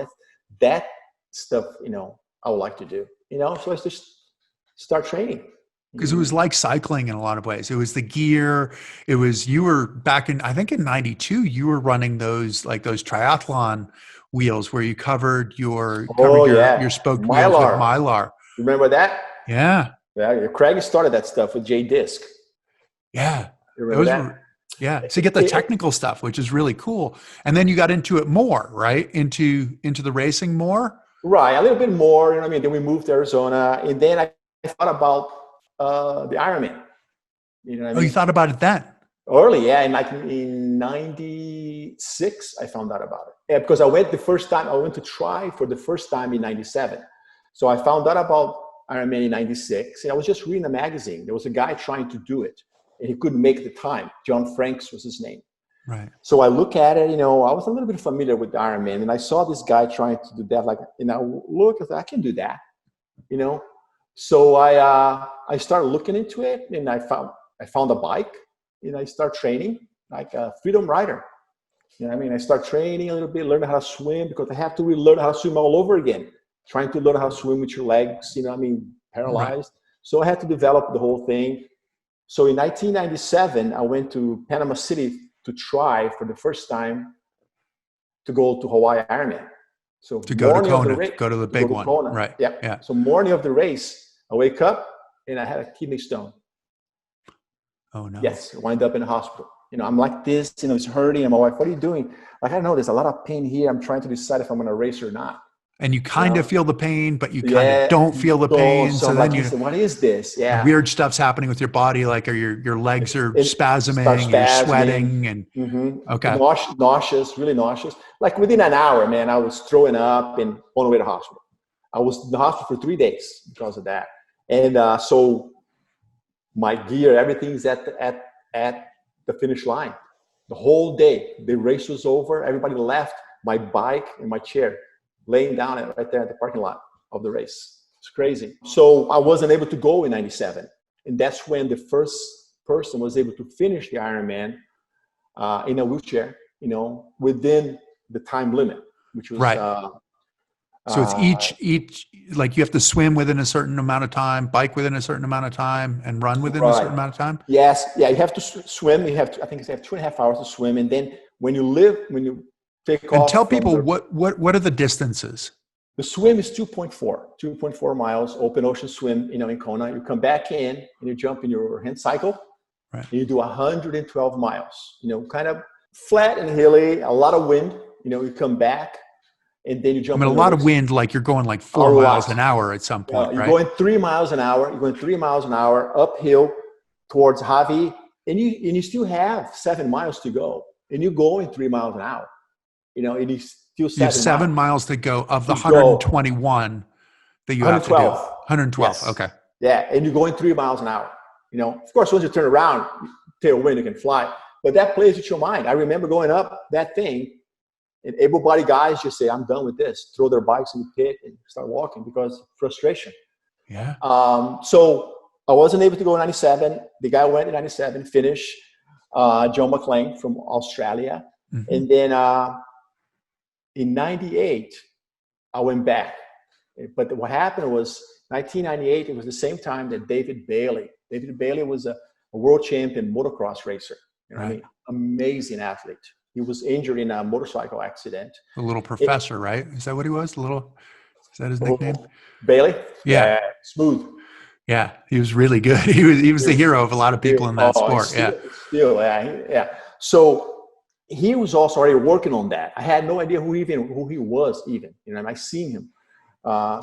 that stuff, I would like to do, so I just start training. Because it was like cycling in a lot of ways. It was the gear. You were back in, I think in 92, you were running those triathlon wheels where you covered your spoked wheels with Mylar. Remember that? Yeah. Yeah. Craig started that stuff with J Disc. Yeah. Yeah. So you get the technical stuff, which is really cool. And then you got into it more, right? Into the racing more? Right. A little bit more. Then we moved to Arizona. And then I thought about the Ironman. You thought about it then? Early, yeah. In 96, I found out about it. Yeah, because I went to try for the first time in 97. So I found out about Ironman in 96. And I was just reading a magazine. There was a guy trying to do it. And he couldn't make the time. John Franks was his name. Right. So I look at it, I was a little bit familiar with Ironman, and I saw this guy trying to do that. Like, look, I can do that, So I started looking into it, and I found a bike, and I start training like a freedom rider. I start training a little bit, learning how to swim, because I have to relearn how to swim all over again. Trying to learn how to swim with your legs, paralyzed. Right. So I had to develop the whole thing. So in 1997, I went to Panama City to try for the first time to go to Hawaii Ironman. So to go to Kona, go to the big one. Kona. Right. Yeah. So morning of the race, I wake up and I had a kidney stone. Oh no. Yes, I wind up in the hospital. I'm like this, it's hurting. And my wife, what are you doing? Like, I don't know, there's a lot of pain here. I'm trying to decide if I'm going to race or not. And you kind of feel the pain, but you kind of don't feel the pain. So then what is this? Yeah. Weird stuff's happening with your body, like your legs are spasming, you're sweating, and okay. Nauseous, really nauseous. Like within an hour, man, I was throwing up and on the way to the hospital. I was in the hospital for 3 days because of that. And so my gear, everything's at the finish line. The whole day, the race was over. Everybody left. My bike and my chair laying down right there at the parking lot of the race. It's crazy. So I wasn't able to go in 97. And that's when the first person was able to finish the Ironman in a wheelchair, within the time limit, which was... Right. So it's each, like you have to swim within a certain amount of time, bike within a certain amount of time, and run within a certain amount of time? Yes. Yeah, you have to swim. I think you have 2.5 hours to swim. And then when you take off... And tell people what are the distances? The swim is 2.4 miles, open ocean swim, in Kona. You come back in and you jump in your Handcycle. Right. And you do 112 miles, kind of flat and hilly, a lot of wind, you come back. And then you jump. A lot of wind, like you're going like 4 miles an hour at some point, you're right? Going 3 miles an hour. You're going 3 miles an hour uphill towards Javi, and you still have 7 miles to go, and you're going 3 miles an hour. And you still you have 7 miles to go of the 121 that you have to do. 112. Yes. Okay. Yeah, and you're going 3 miles an hour. Of course, once you turn around, tailwind, you can fly, but that plays with your mind. I remember going up that thing. And able-bodied guys just say, I'm done with this. Throw their bikes in the pit and start walking because frustration. Yeah. So I wasn't able to go in 97. The guy went in 97, finished. John McClain from Australia. Mm-hmm. And then in 98, I went back. But what happened was 1998, it was the same time that David Bailey was a world champion motocross racer. Right. Amazing athlete. He was injured in a motorcycle accident. The little professor, right? Is that what he was? Is that his nickname? Bailey? Yeah. Smooth. Yeah, he was really good. He was the hero of a lot of people in that Oh, sport. Yeah. still, yeah, yeah. So he was also already working on that. I had no idea who he was even. And I seen him.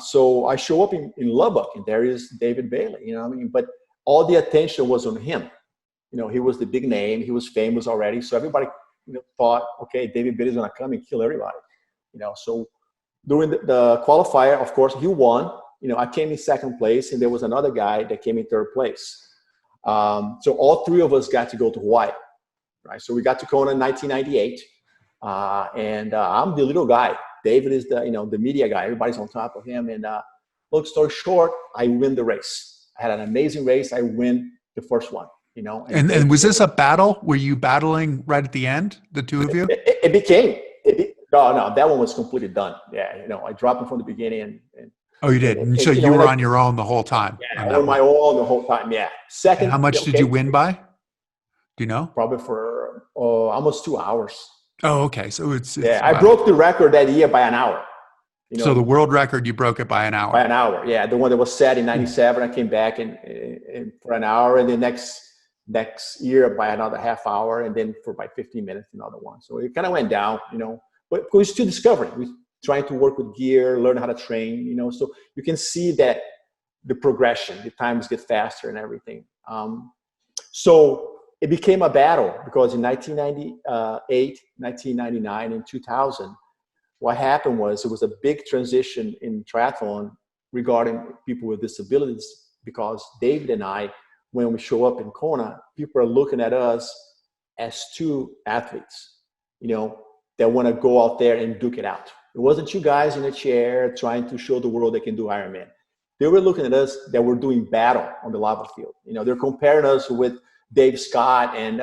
So I show up in Lubbock, and there is David Bailey. But all the attention was on him. He was the big name. He was famous already. So everybody, thought, okay, David Bailey's gonna come and kill everybody. So during the qualifier, of course, he won. I came in second place, and there was another guy that came in third place. So all three of us got to go to Hawaii, right? So we got to Kona in 1998, and I'm the little guy. David is the media guy. Everybody's on top of him. And long story short, I win the race. I had an amazing race. I win the first one. And was this a battle? Were you battling right at the end, the two of you? It became. No, that one was completely done. Yeah, I dropped him from the beginning. Oh, you did. And so you were on your own the whole time. Yeah, on my own the whole time. Yeah. Second. And how much did you win by? Do you know? Probably for almost 2 hours. Oh, okay. So it's I broke the record that year by an hour. So the world record, you broke it by an hour. By an hour, yeah. The one that was set in '97, I came back and for an hour, and the next year by another half hour, and then for by 15 minutes, another one. So it kind of went down, but we're still discovering. We're trying to work with gear, learn how to train, so you can see that the progression, the times get faster and everything. So it became a battle because in 1998, 1999, and 2000, what happened was it was a big transition in triathlon regarding people with disabilities, because David and I, when we show up in Kona, people are looking at us as two athletes, that want to go out there and duke it out. It wasn't two guys in a chair trying to show the world they can do Ironman. They were looking at us that were doing battle on the lava field. They're comparing us with Dave Scott and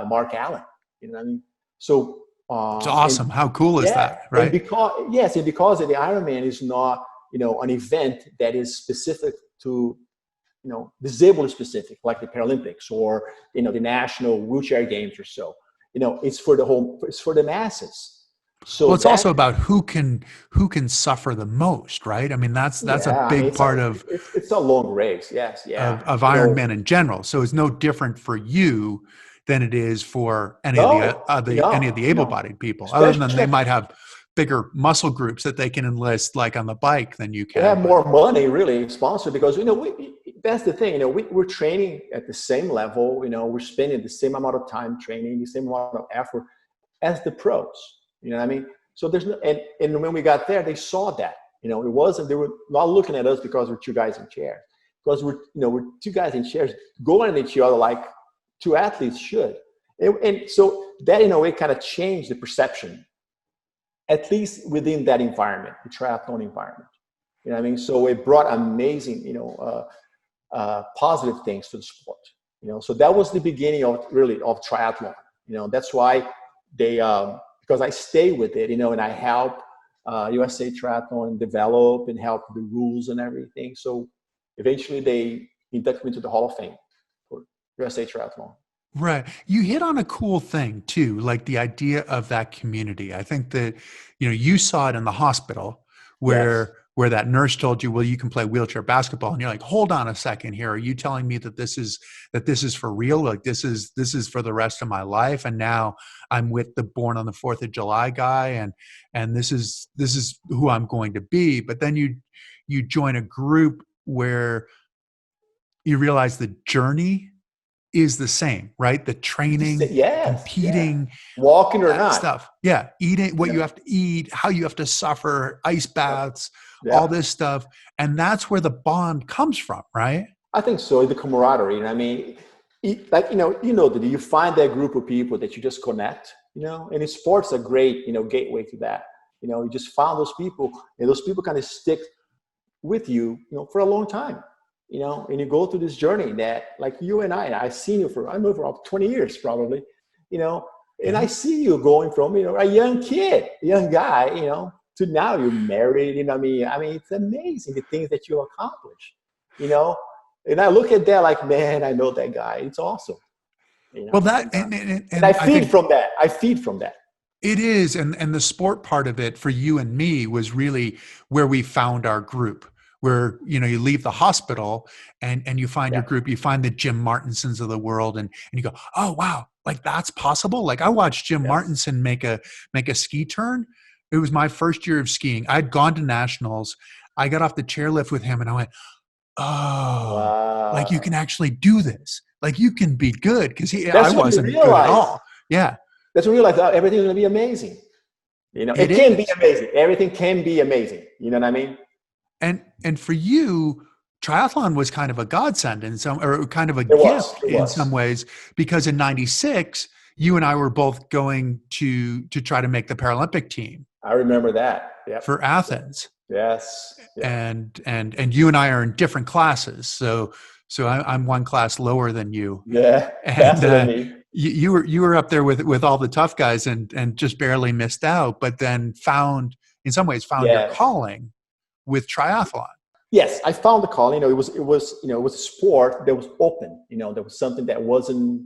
Mark Allen. You know what I mean? So it's awesome. How cool is that, right? And because the Ironman is not, an event that is specific to, disabled specific, like the Paralympics or, the National Wheelchair Games or so. It's for the masses. So it's also about who can suffer the most, right? I mean, that's a big part of it's a long race. Yes. Yeah. Of Ironman in general. So it's no different for you than it is for any of the able-bodied people, other than they might have bigger muscle groups that they can enlist, like on the bike, than you can. They have more money, really, sponsored, because that's the thing. We're training at the same level. We're spending the same amount of time training, the same amount of effort as the pros. You know what I mean? So there's no, and when we got there, they saw that. It wasn't, they were not looking at us because we're two guys in chairs, because we're two guys in chairs going at each other like two athletes should. And so that, in a way, kind of changed the perception, at least within that environment, the triathlon environment. You know what I mean? So it brought amazing, positive things to the sport. So that was the beginning of triathlon. That's why they, because I stay with it, and I help USA Triathlon develop and help the rules and everything. So eventually they inducted me to the Hall of Fame for USA Triathlon. Right. You hit on a cool thing too, like the idea of that community. I think that, you saw it in the hospital where that nurse told you, well, you can play wheelchair basketball. And you're like, hold on a second here. Are you telling me that this is for real? Like this is for the rest of my life. And now I'm with the Born on the 4th of July guy. And this is who I'm going to be. But then you join a group where you realize the journey is the same, right? The training, competing, walking or not stuff. Yeah. Eating what you have to eat, how you have to suffer, ice baths, all this stuff. And that's where the bond comes from, right? I think so. The camaraderie. I mean, that you find that group of people that you just connect, and sports a great, gateway to that. You just found those people, and those people kind of stick with you, for a long time. And you go through this journey that, like you and I've seen you for 20 years probably, and I see you going from, a young kid, a young guy, to now you're married, I mean, it's amazing the things that you accomplish, and I look at that like, man, I know that guy. It's awesome. Well, that, and I feed from that. I feed from that. It is. And the sport part of it for you and me was really where we found our group. where, you know, you leave the hospital and you find your Yeah. group, you find the Jim Martinsons of the world, and you go, oh wow, like that's possible. Like I watched Jim Yes. Martinson make a ski turn. It was my first year of skiing. I'd gone to nationals. I got off the chairlift with him and I went, oh, like you can Wow. actually do this. Like you can be good, because I That's when you wasn't good at realize. all. Yeah, That's when you realize, oh, everything's going to be amazing. You know, it it can be is. amazing. Everything can be amazing. You know what I mean? And for you, triathlon was kind of a godsend in some, or kind of a It was. gift It in some was. ways, because in '96, you and I were both going to try to make the Paralympic team I remember that. Yep. for Athens. Yes. Yeah. And you and I are in different classes. So I'm one class lower than you, Yeah. and Faster than me. you were up there with all the tough guys and just barely missed out, but then found, in some ways, found your Yeah. calling with triathlon. Yes, I found the call. You know, it was a sport that was open. You know, there was something that it wasn't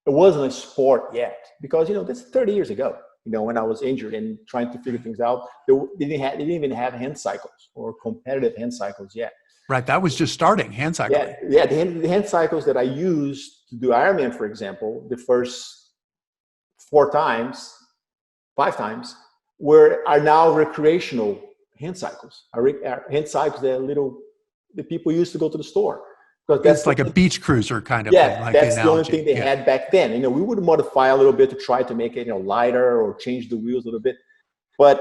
a sport yet, because, you know, that's 30 years ago. You know, when I was injured and trying to figure things out, they didn't even have hand cycles or competitive hand cycles yet. Right, that was just starting hand cycling. Yeah. The hand cycles that I used to do Ironman, for example, the first 5 times, are now recreational hand cycles. Are hand cycles that people used to go to the store, because It's like a beach cruiser kind of thing, yeah, like the that's the only thing analogy. they Yeah. had back then. You know, we would modify a little bit to try to make it, you know, lighter or change the wheels a little bit, but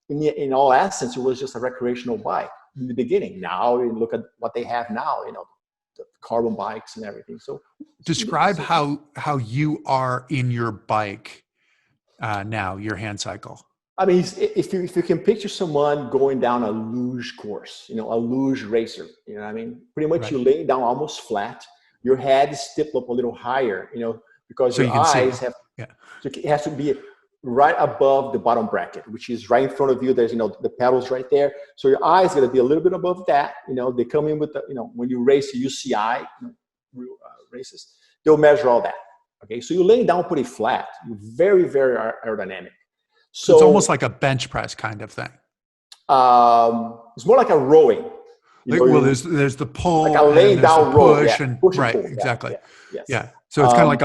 in all essence, it was just a recreational bike in the beginning. Now you look at what they have now, you know, the carbon bikes and everything. So Describe how you are in your bike now, your hand cycle. I mean, if you can picture someone going down a luge course, you know, a luge racer, you know what I mean? Pretty much Right. you lay down almost flat. Your head is tipped up a little higher, you know, because So your you can see. eyes have, Yeah. so it has to be right above the bottom bracket, which is right in front of you. There's, you know, the pedals right there. So your eyes got to be a little bit above that. You know, they come in with the, you know, when you race the UCI, you know, races, they'll measure all that. Okay. So you're laying down pretty flat. You're very, very aerodynamic. So it's almost like a bench press kind of thing. It's more like a rowing. You know, Well, there's the pull, like a and laying there's the down row. push, Yeah, and push and right, pull. exactly. Yeah, yes. Yeah. So it's kind of like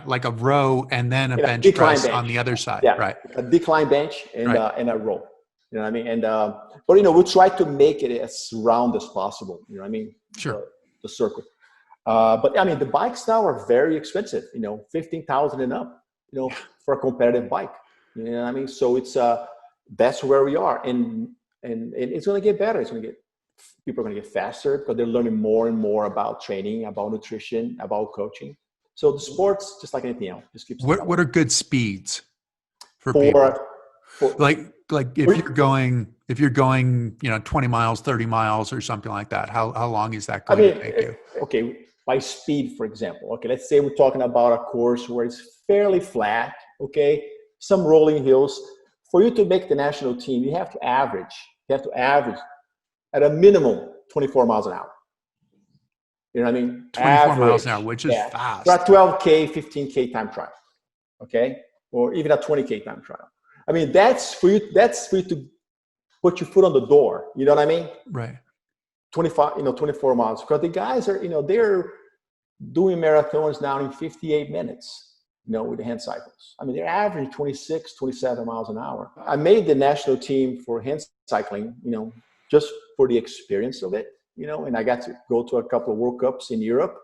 like a row and then a bench press on the other side. Yeah, Right. a decline bench and Right. and a row. You know what I mean? And but, you know, we'll try to make it as round as possible. You know what I mean? Sure. The circle. But I mean, the bikes now are very expensive. You know, 15,000 and up. You know, for a competitive bike. You know what I mean? So it's that's where we are, and it's going to get better. People are going to get faster because they're learning more and more about training, about nutrition, about coaching. So the sports, just like anything else, just keeps. What are good speeds for for people? for Like if you're going, you know, 20 miles, 30 miles or something like that, how long is that I going mean, to take you? okay, by speed, for example. Okay, let's say we're talking about a course where it's fairly flat. Okay, some rolling hills. For you to make the national team, you have to average. At a minimum 24 miles an hour. You know what I mean? 24 miles an hour, which is fast. For a 12K, 15K time trial, okay? Or even a 20K time trial. I mean, that's for you to put your foot on the door. You know what I mean? Right. 24 miles. Because the guys are, you know, they're doing marathons now in 58 minutes, you know, with the hand cycles. I mean, they're averaging 26, 27 miles an hour. I made the national team for hand cycling, you know, just for the experience of it, you know, and I got to go to a couple of World Cups in Europe.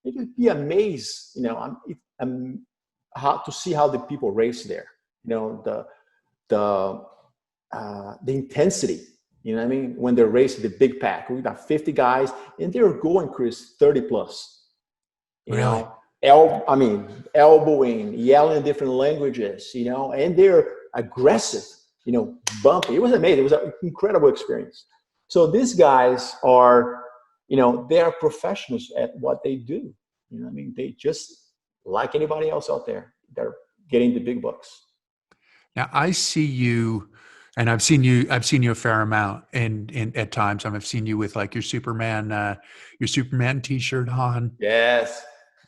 You'd be amazed, you know, how to see how the people race there. You know, the intensity. You know what I mean? When they're racing the big pack, we got 50 guys, and they're going, Chris, 30 plus. You know, elbowing, yelling different languages. You know, and they're aggressive. You know, bumpy. It was amazing. It was an incredible experience. So these guys are, you know, they are professionals at what they do. You know what I mean? They just, like anybody else out there, they're getting the big bucks. Now I see you, and I've seen you a fair amount in at times. I've seen you with like your Superman t-shirt on. Yes.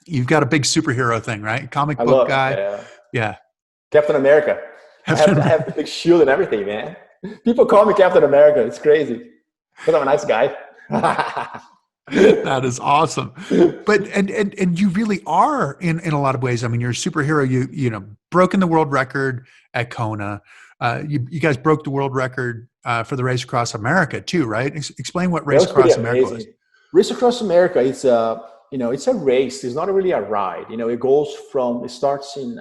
You've got a big superhero thing, right? Comic I book love, guy. Yeah. Captain America. I have the big shield and everything, man. People call me Captain America. It's crazy. Because I'm a nice guy. That is awesome. But and you really are in a lot of ways. I mean, you're a superhero. You broken the world record at Kona. You guys broke the world record for the Race Across America too, right? Explain what That Race was pretty Across America amazing. was. Race Across America, it's a race. It's not really a ride. It starts in,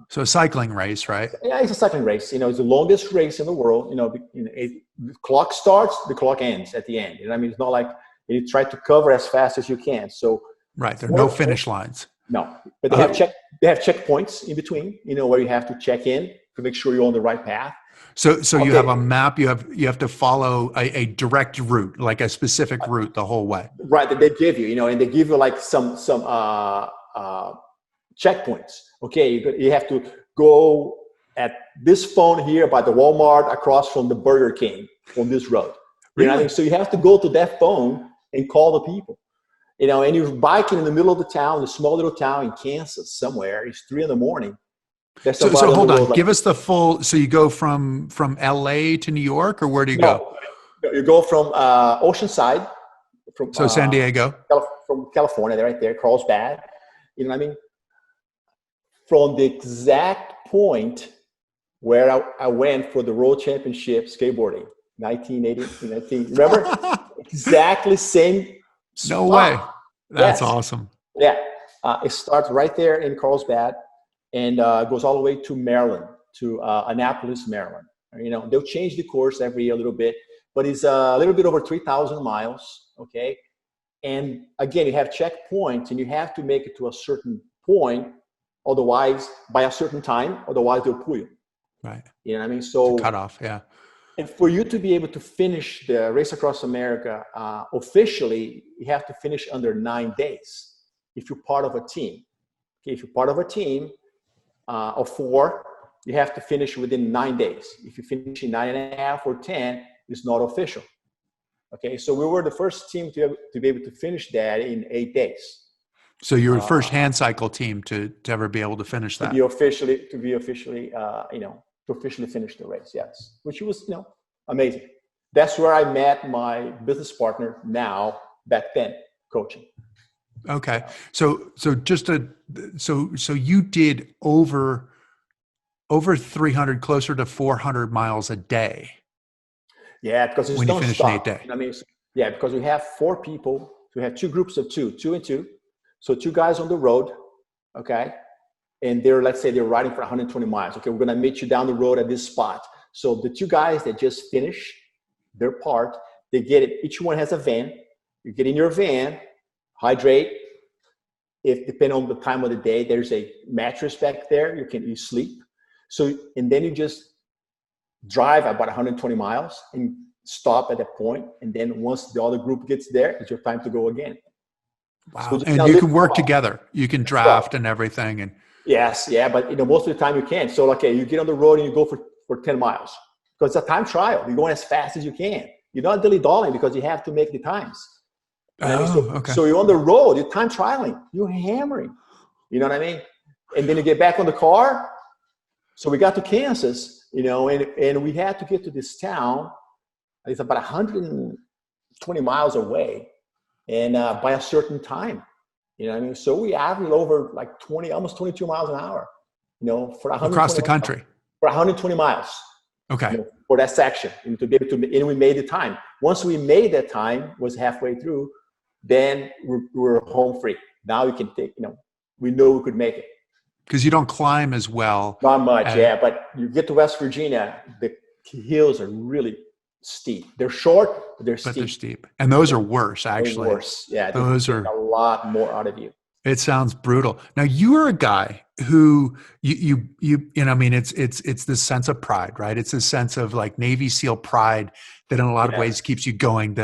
So a cycling race, right? yeah, it's a cycling race. It's the longest race in the world. The clock starts, the clock ends at the end. I mean, it's not like you try to cover as fast as you can. So, Right. There are no finish lines. no, but they have checkpoints in between. Where you have to check in to make sure you're on the right path. So Okay. you have a map. You have to follow a direct route, like a specific route the whole way. Right, that they give you, and they give you like some checkpoints. Okay, you have to go at this phone here by the Walmart across from the Burger King on this road. You know what I mean? So you have to go to that phone and call the people. And you're biking in the middle of the town, a small little town in Kansas somewhere. It's 3 a.m. So hold on. Give us the full. So you go from LA to New York, or where do you go? You go from Oceanside, from San Diego, from California. They're right there, Carlsbad. You know what I mean? From the exact point where I went for the World Championship skateboarding, 1980. Remember? Exactly same spot. No way. That's yes. Awesome. Yeah. It starts right there in Carlsbad and goes all the way to Maryland, to Annapolis, Maryland. They'll change the course every year a little bit, but it's a little bit over 3,000 miles. Okay. And again, you have checkpoints and you have to make it to a certain point, otherwise by a certain time, otherwise they'll pull you. Right. You know what I mean? So cut off. Yeah. And for you to be able to finish the Race Across America officially, you have to finish under 9 days if you're part of a team. Okay, if you're part of a team of 4, you have to finish within 9 days. If you finish in 9.5 or 10, it's not official. Okay, so we were the first team to be able to finish that in 8 days. So you were the first hand cycle team to ever be able to finish that. To be officially to officially finish the race, yes, which was amazing. That's where I met my business partner now, back then, coaching. Okay, so you did over 300, closer to 400 miles a day. Yeah, because it's when you finish non-stop. 8 days. Yeah, because we have 4 people. We have 2 groups of 2 and 2. So 2 guys on the road, okay? And let's say they're riding for 120 miles. Okay, we're gonna meet you down the road at this spot. So the 2 guys that just finish their part, they get it. Each one has a van. You get in your van, hydrate. If depending on the time of the day, there's a mattress back there. You sleep. So, and then you just drive about 120 miles and stop at that point. And then once the other group gets there, it's your time to go again. Wow. So and you can work together. You can draft and everything. And yes, yeah, but most of the time you can't. So you get on the road and you go for 10 miles because it's a time trial. You're going as fast as you can. You're not dilly-dallying because you have to make the times. Okay. So you're on the road, you're time trialing, you're hammering. You know what I mean? And then you get back on the car. So we got to Kansas, and we had to get to this town. It's about 120 miles away, and by a certain time. You know what I mean? So we averaged over like almost 22 miles an hour, for across the country. For 120 miles. Okay. For that section, and to be able to, and we made the time. Once we made that time, was halfway through, then we're home free. Now we can take, we know we could make it. Because you don't climb as well. Not much, yeah. But you get to West Virginia, the hills are really steep. They're short, but they're steep. But they're steep. And those are worse, actually. They're worse, yeah. Those are a lot more out of you. It sounds brutal. Now you are a guy who it's this sense of pride, right? It's this sense of like Navy SEAL pride that in a lot of ways keeps you going.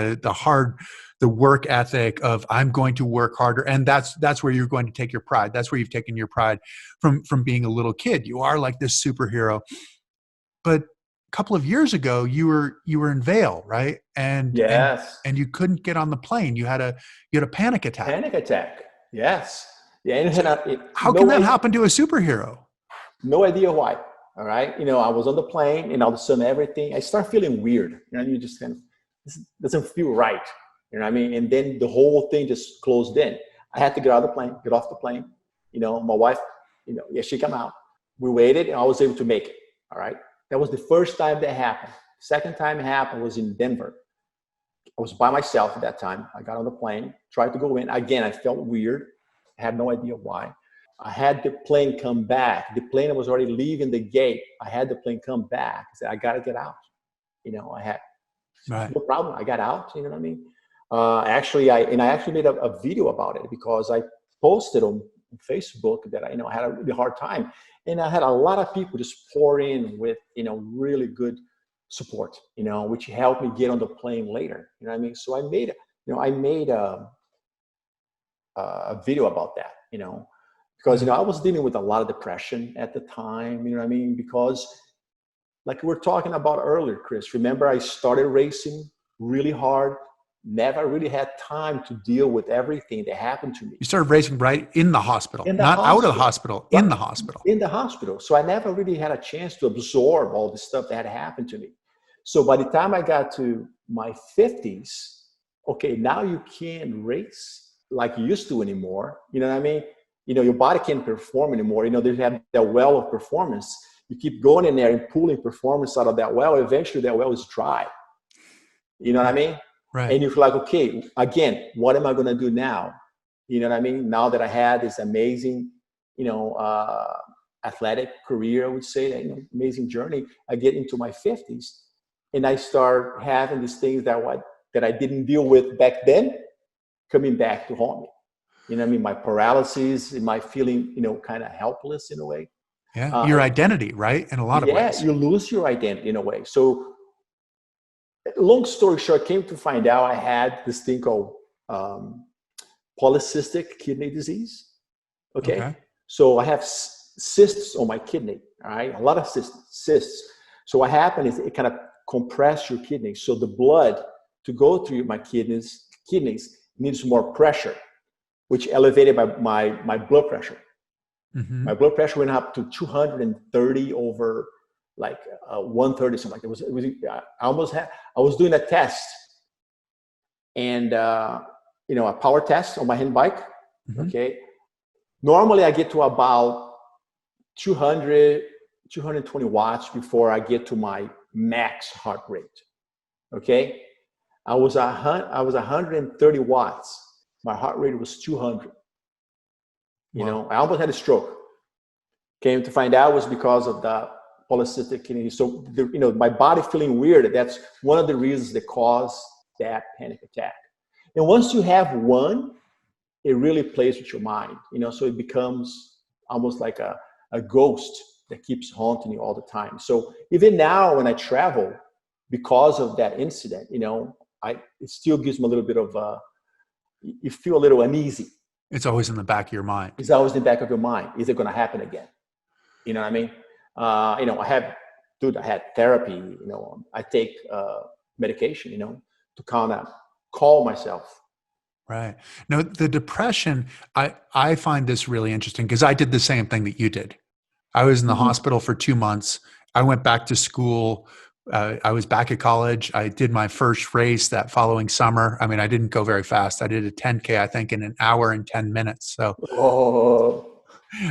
The work ethic of I'm going to work harder. And that's where you're going to take your pride. That's where you've taken your pride from being a little kid. You are like this superhero. But a couple of years ago, you were in Vail, right? And yes. And you couldn't get on the plane. You had a panic attack. Panic attack. Yes. Yeah. And how can that happen to a superhero? No idea why. All right. I was on the plane and all of a sudden I start feeling weird. You just kind of, this doesn't feel right. You know what I mean? And then the whole thing just closed in. I had to get off the plane. You know, my wife, you know, yeah, she came out. We waited and I was able to make it. All right. That was the first time that happened. Second time it happened was in Denver. I was by myself at that time. I got on the plane, tried to go in. Again, I felt weird. I had no idea why. I had the plane come back. The plane was already leaving the gate. I had the plane come back. I said, I got to get out. You know, I had no problem. I got out. You know what I mean? I actually made a video about it because I posted on Facebook that I had a really hard time. And I had a lot of people just pour in with, really good support, which helped me get on the plane later. You know what I mean? So I made a video about that, because, I was dealing with a lot of depression at the time, you know what I mean? Because like we were talking about earlier, Chris, remember I started racing really hard, never really had time to deal with everything that happened to me. You started racing right in the hospital, not out of the hospital, in the hospital. In the hospital. So I never really had a chance to absorb all the stuff that had happened to me. So by the time I got to my 50s, okay, now you can't race like you used to anymore. You know what I mean? Your body can't perform anymore. They have that well of performance. You keep going in there and pulling performance out of that well. Eventually that well is dry. You know what I mean? Right. And you're like, okay, again, what am I going to do now? You know what I mean? Now that I had this amazing, athletic career, I would say, amazing journey, I get into my 50s and I start having these things that I didn't deal with back then, coming back to haunt me. You know what I mean? My paralysis, my feeling, kind of helpless in a way. Yeah. Your identity, right? In a lot of ways. Yeah, you lose your identity in a way. So long story short, came to find out I had this thing called polycystic kidney disease. Okay. So I have cysts on my kidney. All right. A lot of cysts. So what happened is it kind of compress your kidneys. So the blood to go through my kidneys needs more pressure, which elevated my blood pressure. Mm-hmm. My blood pressure went up to 230 over 130, something like that. I was doing a test and, a power test on my hand bike. Mm-hmm. Okay. Normally I get to about 200, 220 watts before I get to my max heart rate. Okay. I was 130 watts. My heart rate was 200. Wow. I almost had a stroke. Came to find out it was because of the polycystic kidney. So, my body feeling weird, that's one of the reasons that cause that panic attack. And once you have one, it really plays with your mind, so it becomes almost like a ghost that keeps haunting you all the time. So even now when I travel, because of that incident, it still gives me a little bit of, you feel a little uneasy. It's always in the back of your mind. It's always in the back of your mind. Is it going to happen again? You know what I mean? I had therapy, I take medication, to kind of calm myself. Right. Now, the depression, I find this really interesting because I did the same thing that you did. I was in the hospital for 2 months. I went back to school. I was back at college. I did my first race that following summer. I mean, I didn't go very fast. I did a 10K, I think, in an hour and 10 minutes. So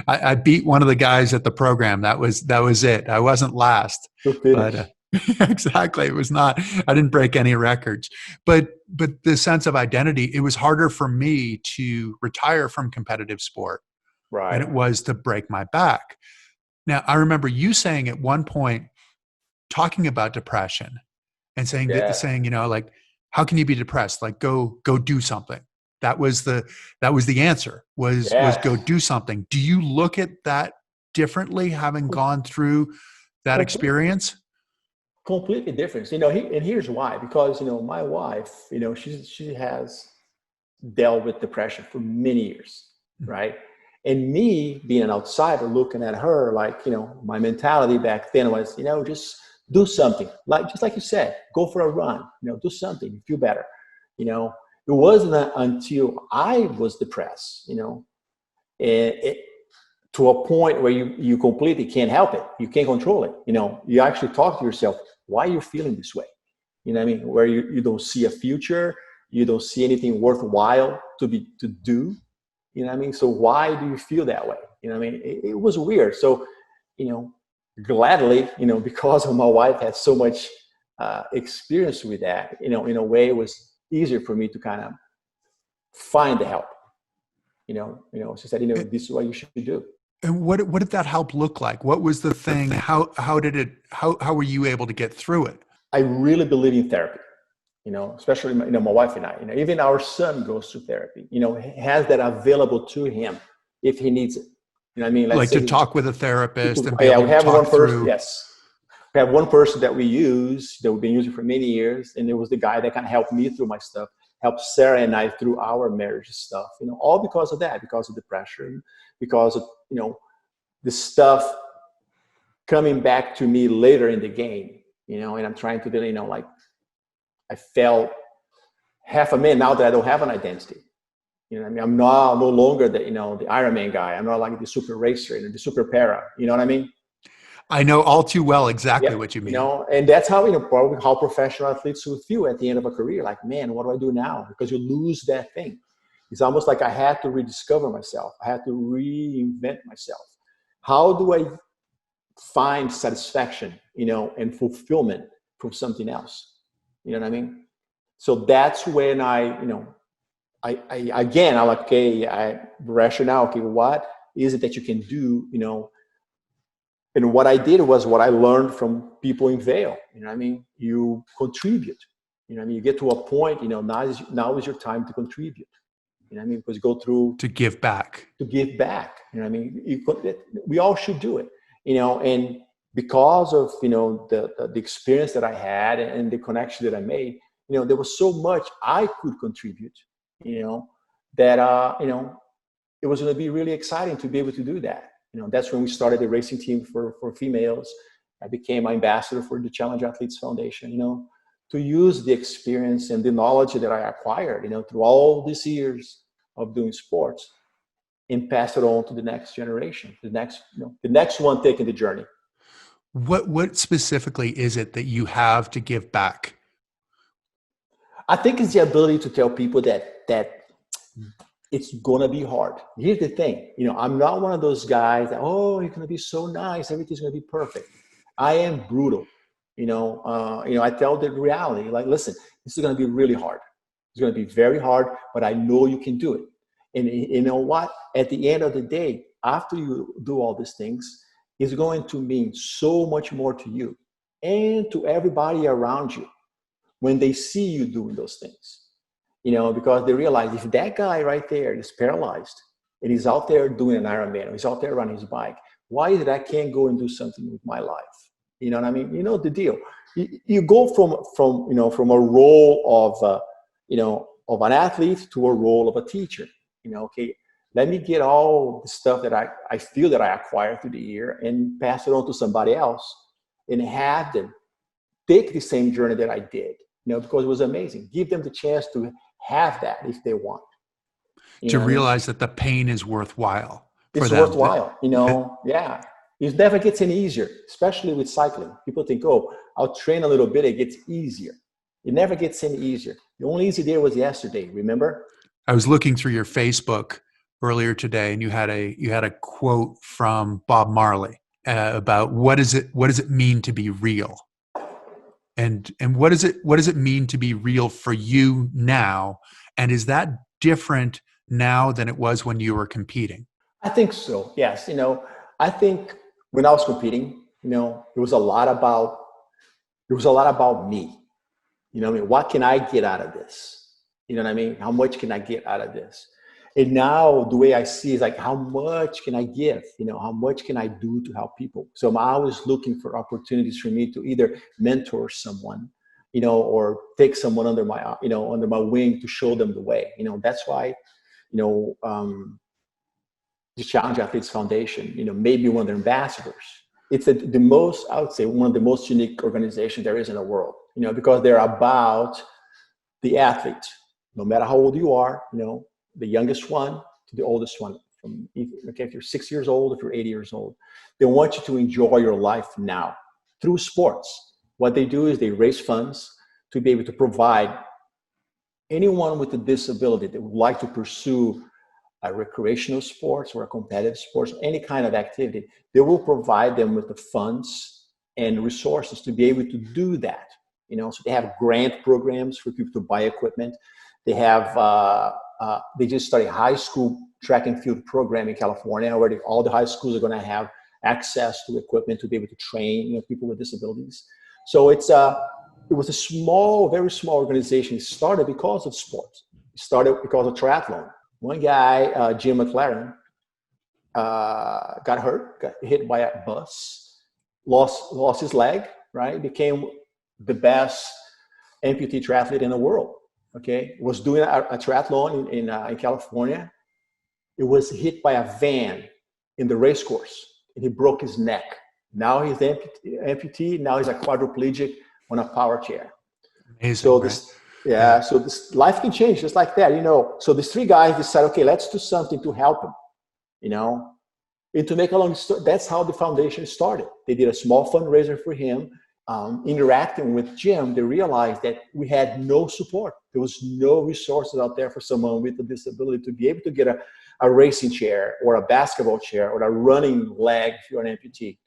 I beat one of the guys at the program. That was it. I wasn't last, but exactly. It was not, I didn't break any records, but the sense of identity, it was harder for me to retire from competitive sport than it was to break my back. Now, I remember you saying at one point, talking about depression and saying, how can you be depressed? Like, go do something. That was the answer was go do something. Do you look at that differently, having gone through that experience? Completely different. And here's why, because, my wife, she has dealt with depression for many years. Right. And me being an outsider looking at her, my mentality back then was, just do something, just like you said, go for a run, do something, you feel better. It wasn't until I was depressed, to a point where you completely can't help it. You can't control it. You actually talk to yourself, why are you feeling this way? You know what I mean? Where you don't see a future, you don't see anything worthwhile to do. You know what I mean? So why do you feel that way? You know what I mean? It was weird. So, gladly, because of my wife had so much experience with that, in a way it was easier for me to kind of find the help. She said, this is what you should do. And what did that help look like? What was the thing? How were you able to get through it? I really believe in therapy, especially my wife and I. Even our son goes to therapy. Has that available to him if he needs it. You know what I mean? Like to talk with a therapist and be we able to have talk one person. through. Yes, we have one person that we use that we've been using for many years, and it was the guy that kind of helped me through my stuff, helped Sarah and I through our marriage stuff. All because of that, because of the pressure, because of the stuff coming back to me later in the game. And I'm trying to do, like I felt half a man now that I don't have an identity. You know what I mean? I'm no longer the Ironman guy. I'm not like the super racer, the super para. You know what I mean? I know all too well exactly what you mean. And that's how, probably how professional athletes will feel at the end of a career. Like, man, what do I do now? Because you lose that thing. It's almost like I had to rediscover myself. I had to reinvent myself. How do I find satisfaction, and fulfillment from something else? You know what I mean? So that's when I'm like, okay, I rationale, okay, what is it that you can do, and what I did was what I learned from people in Vail. You know what I mean? You contribute. You know what I mean? You get to a point, now is your time to contribute. You know what I mean? Because you go through to give back. To give back. You know what I mean? We all should do it. And because of the experience that I had and the connection that I made, there was so much I could contribute. That it was going to be really exciting to be able to do that. That's when we started a racing team for females. I became ambassador for the Challenge Athletes Foundation. To use the experience and the knowledge that I acquired, through all these years of doing sports, and pass it on to the next generation, the next one taking the journey. What specifically is it that you have to give back? I think it's the ability to tell people that it's gonna be hard. Here's the thing, I'm not one of those guys that, oh, you're gonna be so nice, everything's gonna be perfect. I am brutal. I tell the reality, like, listen, this is gonna be really hard. It's gonna be very hard, but I know you can do it. And you know what? At the end of the day, after you do all these things, it's going to mean so much more to you and to everybody around you when they see you doing those things. Because they realize if that guy right there is paralyzed and he's out there doing an Ironman, or he's out there riding his bike, why is it I can't go and do something with my life? You know what I mean? You know the deal. You go from a role of an athlete to a role of a teacher. Okay, let me get all the stuff that I feel that I acquired through the year and pass it on to somebody else and have them take the same journey that I did, because it was amazing. Give them the chance to have that if they want. To realize that the pain is worthwhile for it's them. worthwhile, yeah. It never gets any easier, especially with cycling. People think, oh, I'll train a little bit, it gets easier. It never gets any easier. The only easy day was yesterday, remember? I was looking through your Facebook earlier today, and you had a quote from Bob Marley about what does it mean to be real, and what does it mean to be real for you now, and is that different now than it was when you were competing? I think so. Yes, I think when I was competing, it was a lot about me. I mean, what can I get out of this? You know what I mean? How much can I get out of this? And now the way I see is like, how much can I give? How much can I do to help people? So I'm always looking for opportunities for me to either mentor someone, or take someone under my wing to show them the way. That's why, the Challenge Athletes Foundation, maybe one of their ambassadors. It's I would say, one of the most unique organizations there is in the world, because they're about the athlete. No matter how old you are, the youngest one to the oldest one, if you're 6 years old, if you're 80 years old, they want you to enjoy your life now through sports. What they do is they raise funds to be able to provide anyone with a disability that would like to pursue a recreational sports or a competitive sports, any kind of activity. They will provide them with the funds and resources to be able to do that. So they have grant programs for people to buy equipment. They have, they just started high school track and field program in California. Already all the high schools are going to have access to equipment to be able to train people with disabilities. So it was a small, very small organization. It started because of sports. It started because of triathlon. One guy, Jim McLaren, got hurt, got hit by a bus, lost his leg, right? Became the best amputee triathlete in the world, okay? Was doing a triathlon in California. It was hit by a van in the race course, and he broke his neck. Now he's amputee, now he's a quadriplegic on a power chair. Amazing, so right? this, so this life can change just like that, So these three guys decided, okay, let's do something to help him, And to make a long story, that's how the foundation started. They did a small fundraiser for him. Interacting with Jim, they realized that we had no support. There was no resources out there for someone with a disability to be able to get a racing chair or a basketball chair or a running leg if you're an amputee.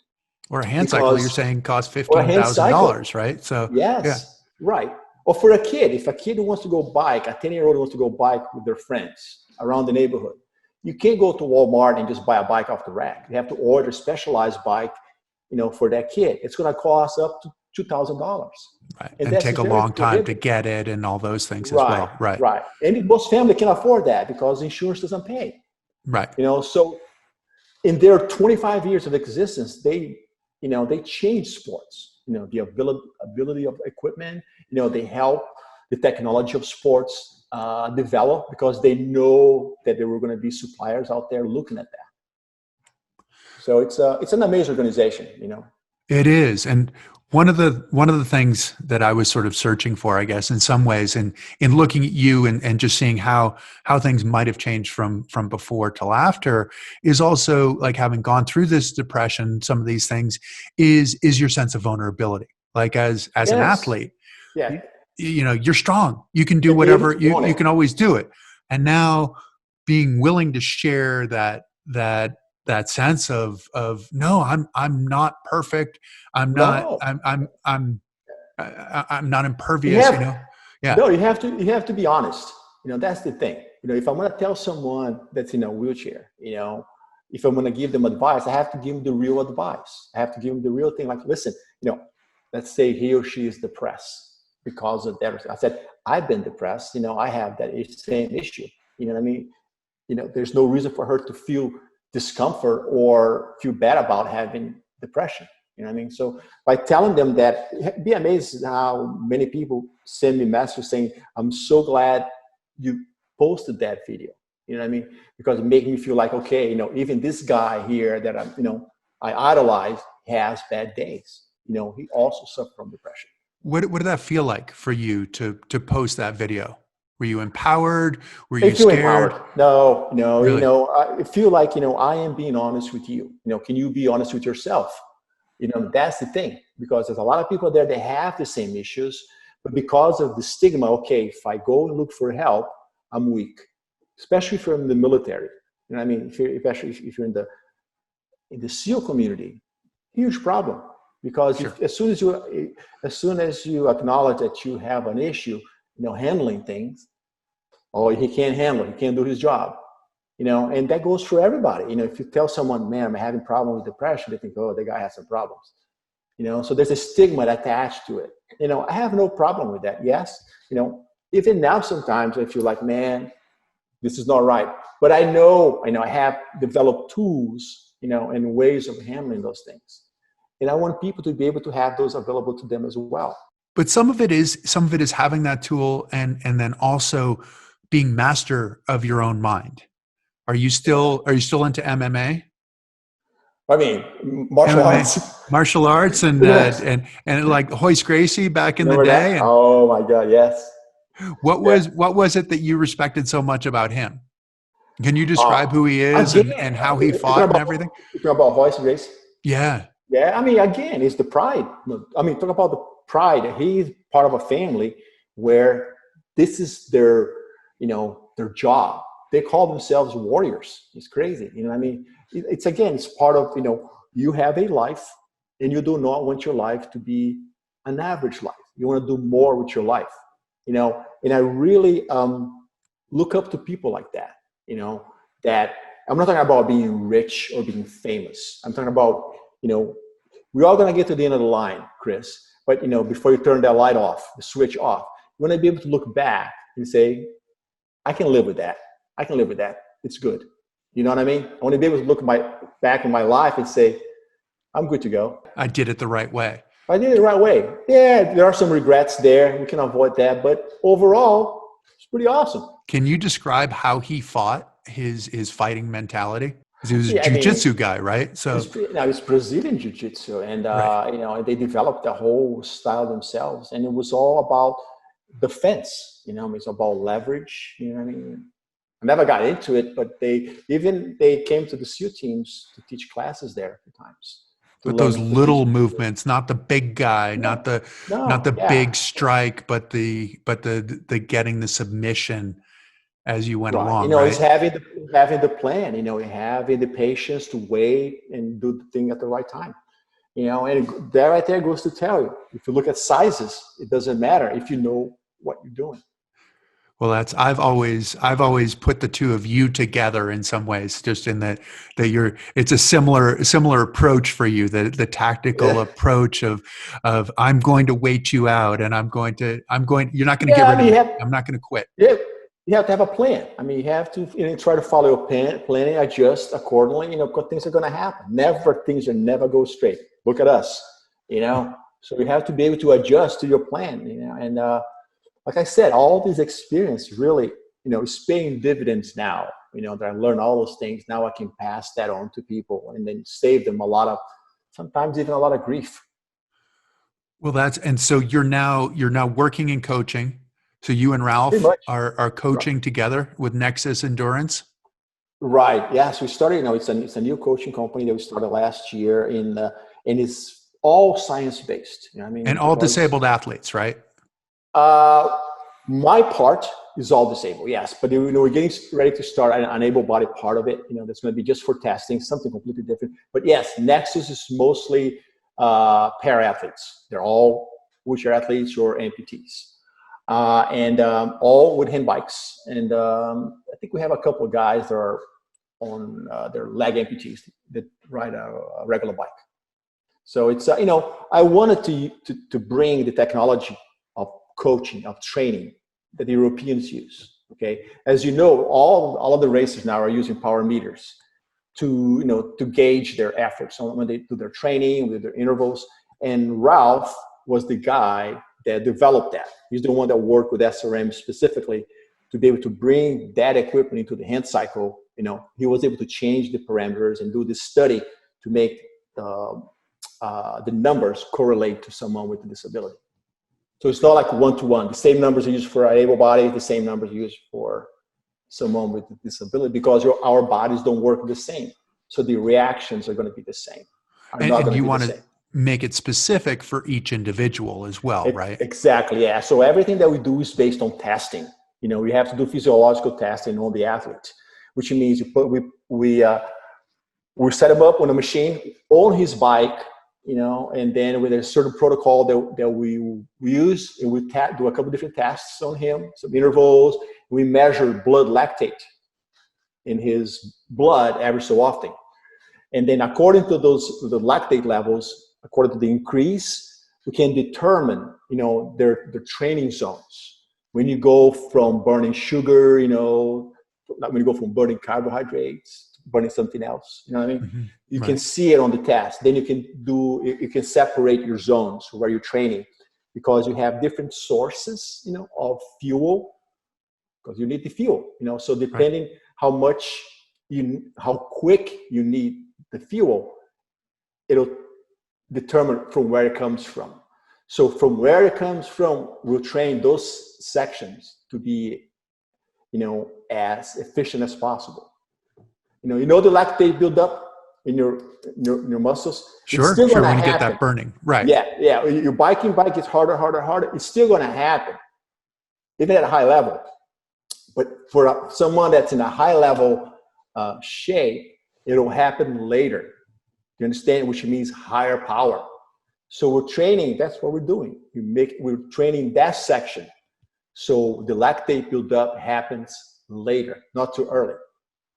Or a Handcycle, you're saying costs $15,000, right? So yes, yeah. Right. Or for a kid, if a kid wants to go bike, a 10-year-old wants to go bike with their friends around the neighborhood, you can't go to Walmart and just buy a bike off the rack. You have to order a specialized bike, for that kid. It's going to cost up to $2,000. Right. And take a long time to get it and all those things as well. Right. Right. And most families can afford that because insurance doesn't pay. Right. So in their 25 years of existence, they changed sports. The ability of equipment, they help the technology of sports develop because they know that there were going to be suppliers out there looking at that. So it's an amazing organization, It is. And one of the things that I was sort of searching for, I guess, in some ways, in looking at you and just seeing how things might have changed from before till after, is also like having gone through this depression, some of these things, is your sense of vulnerability. Like as Yes. an athlete, yeah, you're strong. You can do whatever. You can always do it. And now being willing to share that sense of no, I'm not perfect. I'm not impervious. Yeah. No, you have to be honest. That's the thing. If I'm going to tell someone that's in a wheelchair, if I'm going to give them advice, I have to give them the real advice. I have to give them the real thing. Like, listen, let's say he or she is depressed because of that. I said, I've been depressed. I have that same issue. You know what I mean? There's no reason for her to feel discomfort or feel bad about having depression. You know what I mean? So by telling them that, be amazed how many people send me messages saying, I'm so glad you posted that video. You know what I mean? Because it makes me feel like, okay, even this guy here that I idolize has bad days. He also suffered from depression. What did that feel like for you to post that video? Were you empowered? Were you scared? Empowered. No. Really? I feel like, I am being honest with you. Can you be honest with yourself? That's the thing, because there's a lot of people there that have the same issues, but because of the stigma, okay, if I go and look for help, I'm weak, especially if you're in the military. You know what I mean? Especially if you're in the SEAL community, huge problem, because Sure. as soon as you acknowledge that you have an issue, handling things, he can't handle it, he can't do his job. And that goes for everybody. If you tell someone, man, I'm having problems with depression, they think, oh, the guy has some problems. So there's a stigma attached to it. I have no problem with that. Yes. Even now, sometimes I feel like, man, this is not right. But I know I have developed tools, and ways of handling those things. And I want people to be able to have those available to them as well. But some of it is having that tool and then also being master of your own mind. Are you still into MMA? I mean, martial arts and yes. and like Hoist Gracie back in Remember the day. And, oh my God, yes. What was it that you respected so much about him? Can you describe who he is and how he fought and everything? You talk about Hoist Gracie? Yeah. Yeah, I mean, again, it's the pride. I mean, talk about the pride. He's part of a family where this is their, their job. They call themselves warriors. It's crazy. You know what I mean? It's again, it's part of, you have a life and you do not want your life to be an average life. You want to do more with your life, and I really look up to people like that, that I'm not talking about being rich or being famous. I'm talking about, we're all going to get to the end of the line, Chris, but before you turn that light off, the switch off, you want to be able to look back and say, I can live with that. I can live with that. It's good. You know what I mean? I want to be able to look back in my life and say, I'm good to go. I did it the right way. I did it the right way. Yeah, there are some regrets there. We can avoid that. But overall, it's pretty awesome. Can you describe how he fought his fighting mentality? He was a Yeah, jiu-jitsu guy, right? So it's Brazilian jiu-jitsu. And, right. they developed the whole style themselves. And it was all about defense. It's about leverage. You know what I mean? I never got into it, but they came to the SEAL teams to teach classes there at times. But those little movements, not the big guy, not the big strike, but the getting the submission as you went along. Right? It's having the plan. Having the patience to wait and do the thing at the right time. And that right there goes to tell you. If you look at sizes, it doesn't matter if you know what you're doing. Well, I've always put the two of you together in some ways, just in that it's a similar approach for you, the tactical approach of I'm going to wait you out, and you're not going to get rid of me. I'm not going to quit. Yeah, you have to have a plan. You have to try to follow a plan and adjust accordingly. Because things are going to happen. Things will never go straight. Look at us. So you have to be able to adjust to your plan. And like I said, all this experience really, is paying dividends now, that I learned all those things. Now I can pass that on to people and then save them sometimes even a lot of grief. Well, and so you're now working in coaching. So you and Ralph are coaching together with Nexus Endurance. Right. Yes. We started, it's a new coaching company that we started last year and it's all science-based. And all disabled athletes, right? My part is all disabled, yes. But we're getting ready to start an able-bodied part of it. That's going to be just for testing, something completely different. But yes, Nexus is mostly para-athletes. They're all wheelchair athletes or amputees, and all with hand bikes. And I think we have a couple of guys that are on their leg amputees that ride a regular bike. So it's I wanted to bring the technology of coaching, of training that the Europeans use. Okay, as you know, all of the racers now are using power meters to gauge their efforts when they do their training, with their intervals. And Ralph was the guy that developed that. He's the one that worked with SRM specifically to be able to bring that equipment into the Handcycle. He was able to change the parameters and do this study to make the numbers correlate to someone with a disability. So it's not like one-to-one. The same numbers are used for an able body, the same numbers are used for someone with a disability, because our bodies don't work the same. So the reactions are going to be the same. And you want to make it specific for each individual as well, right? Exactly, yeah. So everything that we do is based on testing. We have to do physiological testing on the athlete, which means we set him up on a machine on his bike, and then with a certain protocol that we use, and we do a couple different tests on him, some intervals. We measure blood lactate in his blood every so often. And then according to the lactate levels, according to the increase, we can determine, their training zones. When you go from burning sugar, when you go from burning carbohydrates, burning something else, you know what I mean? Mm-hmm. You can see it on the test. Then you can separate your zones where you're training, because you have different sources, of fuel, because you need the fuel, so depending how quick you need the fuel, it'll determine from where it comes from. So from where it comes from, we'll train those sections to be, as efficient as possible. The lactate buildup in your muscles, it's Sure. still Sure. going to When you get happen. that burning. Right. Yeah, yeah. Your bike gets harder, harder, harder. It's still going to happen, even at a high level. But for someone that's in a high level shape, it'll happen later. You understand? Which means higher power. So we're training. That's what we're doing. We're training that section. So the lactate buildup happens later, not too early.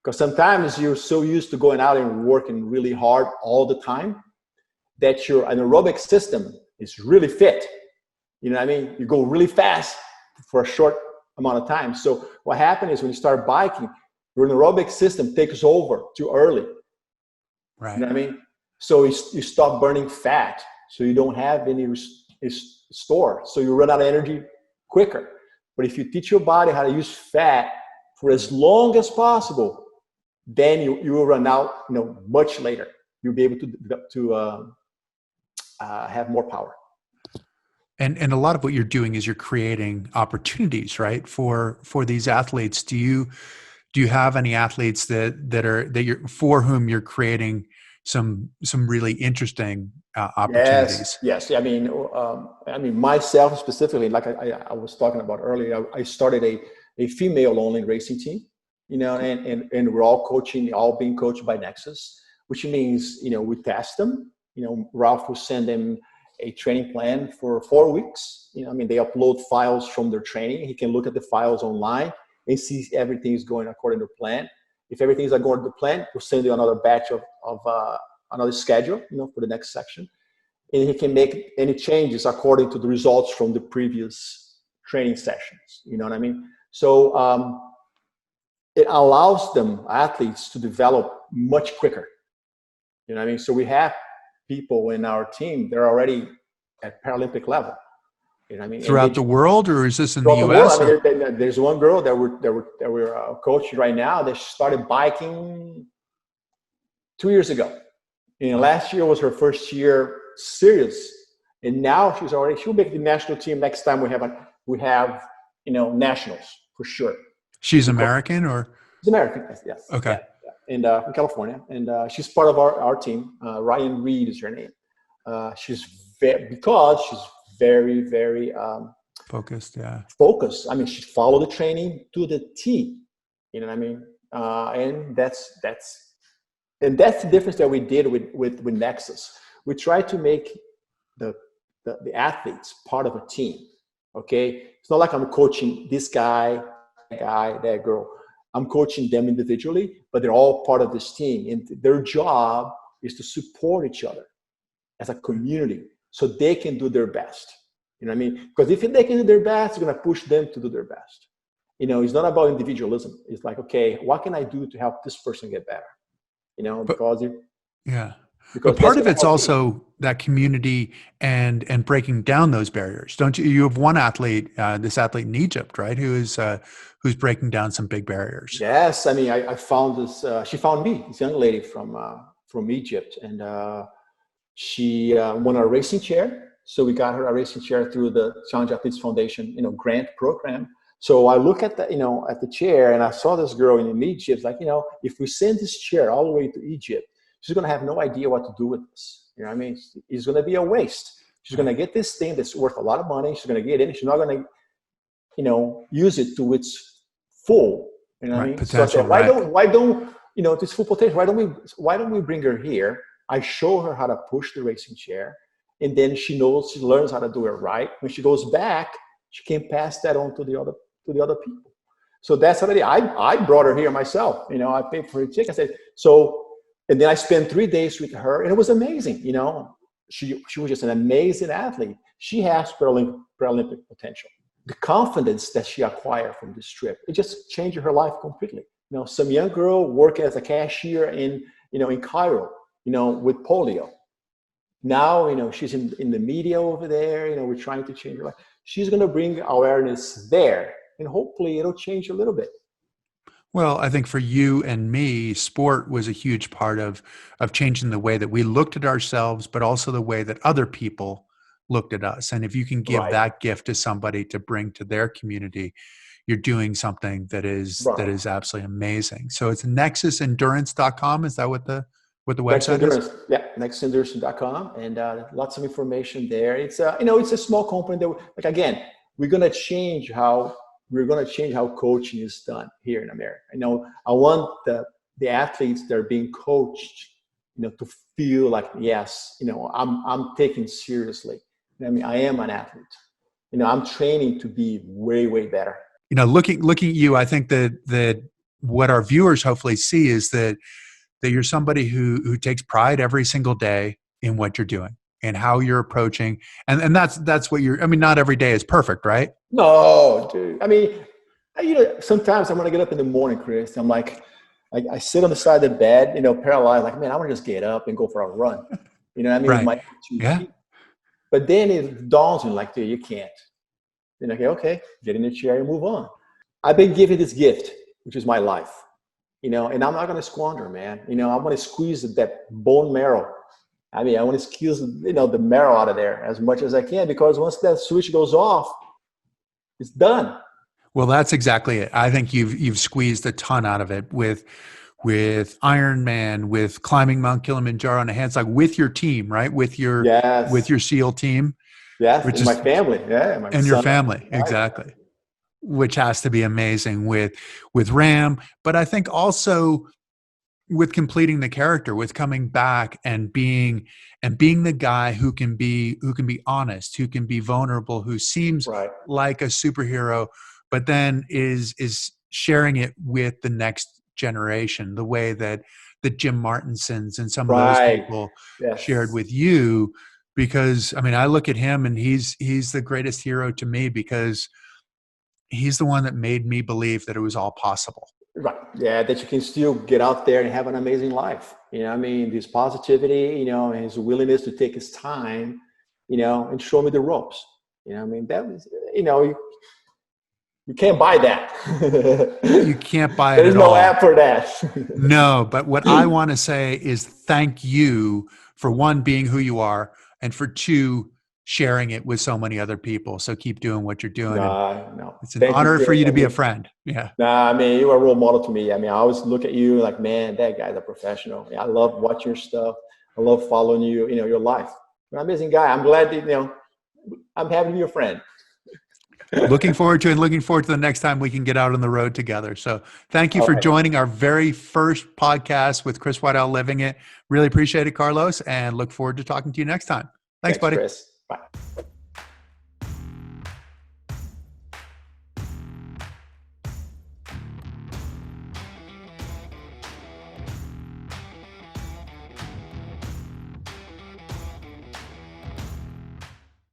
Because sometimes you're so used to going out and working really hard all the time that your anaerobic system is really fit. You know what I mean? You go really fast for a short amount of time. So what happens is when you start biking, your anaerobic system takes over too early. Right. You know what I mean? So you stop burning fat. So you don't have any store. So you run out of energy quicker. But if you teach your body how to use fat for as long as possible, then you will run out, much later. You'll be able to have more power. And a lot of what you're doing is you're creating opportunities, right, for these athletes. Do you have any athletes that you're for whom you're creating some really interesting opportunities? Yes. I mean, myself specifically, like I was talking about earlier, I started a female-only racing team, and we're all being coached by Nexus, which means, we test them. Ralph will send them a training plan for 4 weeks. They upload files from their training. He can look at the files online and see if everything is going according to plan. If everything is according to plan, we'll send you another batch of another schedule, for the next section. And he can make any changes according to the results from the previous training sessions. You know what I mean? So it allows athletes to develop much quicker. You know what I mean? So we have people in our team, they're already at Paralympic level. You know what I mean? Throughout the world, or is this in the U.S.? There's one girl that we're coaching right now that started biking 2 years ago. Last year was her first year serious, and now she'll make the national team next time we have nationals for sure. She's American, or she's American? Yes. Okay. Yeah. And in California, and she's part of our team. Ryan Reed is her name. She's very, very focused. Yeah. Focused. I mean, she followed the training to the T. You know what I mean? And that's the difference that we did with Nexus. We try to make the athletes part of a team. Okay, it's not like I'm coaching this guy, that girl. I'm coaching them individually, but they're all part of this team, and their job is to support each other as a community, so they can do their best. You know what I mean? Because if they can do their best, it's going to push them to do their best. It's not about individualism. It's like, okay, what can I do to help this person get better? But part of it's also that community and breaking down those barriers, don't you? You have one athlete, this athlete in Egypt, right, who's breaking down some big barriers. Yes, I mean, I found this. She found me, this young lady from Egypt, and she won a racing chair. So we got her a racing chair through the Challenge Athletes Foundation, grant program. So I look at the chair, and I saw this girl in Egypt. Like, if we send this chair all the way to Egypt, she's going to have no idea what to do with this. You know what I mean? It's going to be a waste. She's going to get this thing that's worth a lot of money. She's going to get it. She's not going to, use it to its full. You know what I mean? Potential, so I said, why don't to its full potential? Why don't we bring her here? I show her how to push the racing chair, and then she learns how to do it right. When she goes back, she can pass that on to the other people. So that's already, I brought her here myself. I paid for her ticket. I said, and then I spent 3 days with her, and it was amazing. She was just an amazing athlete. She has Paralympic potential. The confidence that she acquired from this trip, it just changed her life completely. Some young girl working as a cashier in Cairo, with polio. Now, she's in the media over there. We're trying to change her life. She's going to bring awareness there, and hopefully it'll change a little bit. Well, I think for you and me, sport was a huge part of changing the way that we looked at ourselves, but also the way that other people looked at us. And if you can give that gift to somebody to bring to their community, you're doing something that is absolutely amazing. So it's nexusendurance.com. Is that what the What the Next website is? Endurance, yeah, nextendurance.com, and lots of information there. It's it's a small company that, like, again, we're gonna change how coaching is done here in America. I want the athletes that are being coached, to feel like, yes, I'm taken seriously. I mean, I am an athlete. I'm training to be way, way better. Looking at you, I think that what our viewers hopefully see is that you're somebody who takes pride every single day in what you're doing and how you're approaching. And that's what I mean, not every day is perfect, right? No, dude. I mean, sometimes I'm going to get up in the morning, Chris. I'm like, I sit on the side of the bed, paralyzed, like, man, I want to just get up and go for a run. You know what I mean? With Right. my 2 Yeah. feet. But then it dawns on me like, dude, you can't. Then okay, get in the chair and move on. I've been given this gift, which is my life, and I'm not going to squander, man. I want to squeeze that bone marrow. I mean, I want to squeeze, the marrow out of there as much as I can, because once that switch goes off, it's done. Well, that's exactly it. I think you've squeezed a ton out of it with Ironman, with climbing Mount Kilimanjaro on a Handcycling, with your team, right? With your Yes. SEAL team, Yes, which and my is family. Yeah, my and your son. family, exactly, which has to be amazing with Ram. But I think also with completing the character, with coming back and being the guy who can be honest, who can be vulnerable, who seems Right. like a superhero, but then is sharing it with the next generation, the way that Jim Martinsons and some of those Right. people shared Yes. with you. Because I mean, I look at him and he's the greatest hero to me, because he's the one that made me believe that it was all possible. Right. Yeah, that you can still get out there and have an amazing life. I mean, this positivity, and his willingness to take his time, and show me the ropes. I mean, that was, you can't buy that. You can't buy it There's at no all. app for that. No, but what I want to say is thank you for, one, being who you are, and for two, sharing it with so many other people. So keep doing what you're doing. And No. it's an Thank you, honor for Chris. you to I be a mean, friend. Yeah. nah, I mean, you are a role model to me. I mean, I always look at you like, man, that guy's a professional. I love watching your stuff. I love following you, your life. You're an amazing guy. I'm glad that, I'm happy to be your friend. Looking forward to the next time we can get out on the road together. So thank you All for right. joining our very first podcast with Chris Waddell, Living It. Really appreciate it, Carlos, and look forward to talking to you next time. Thanks, buddy. Chris. Bye.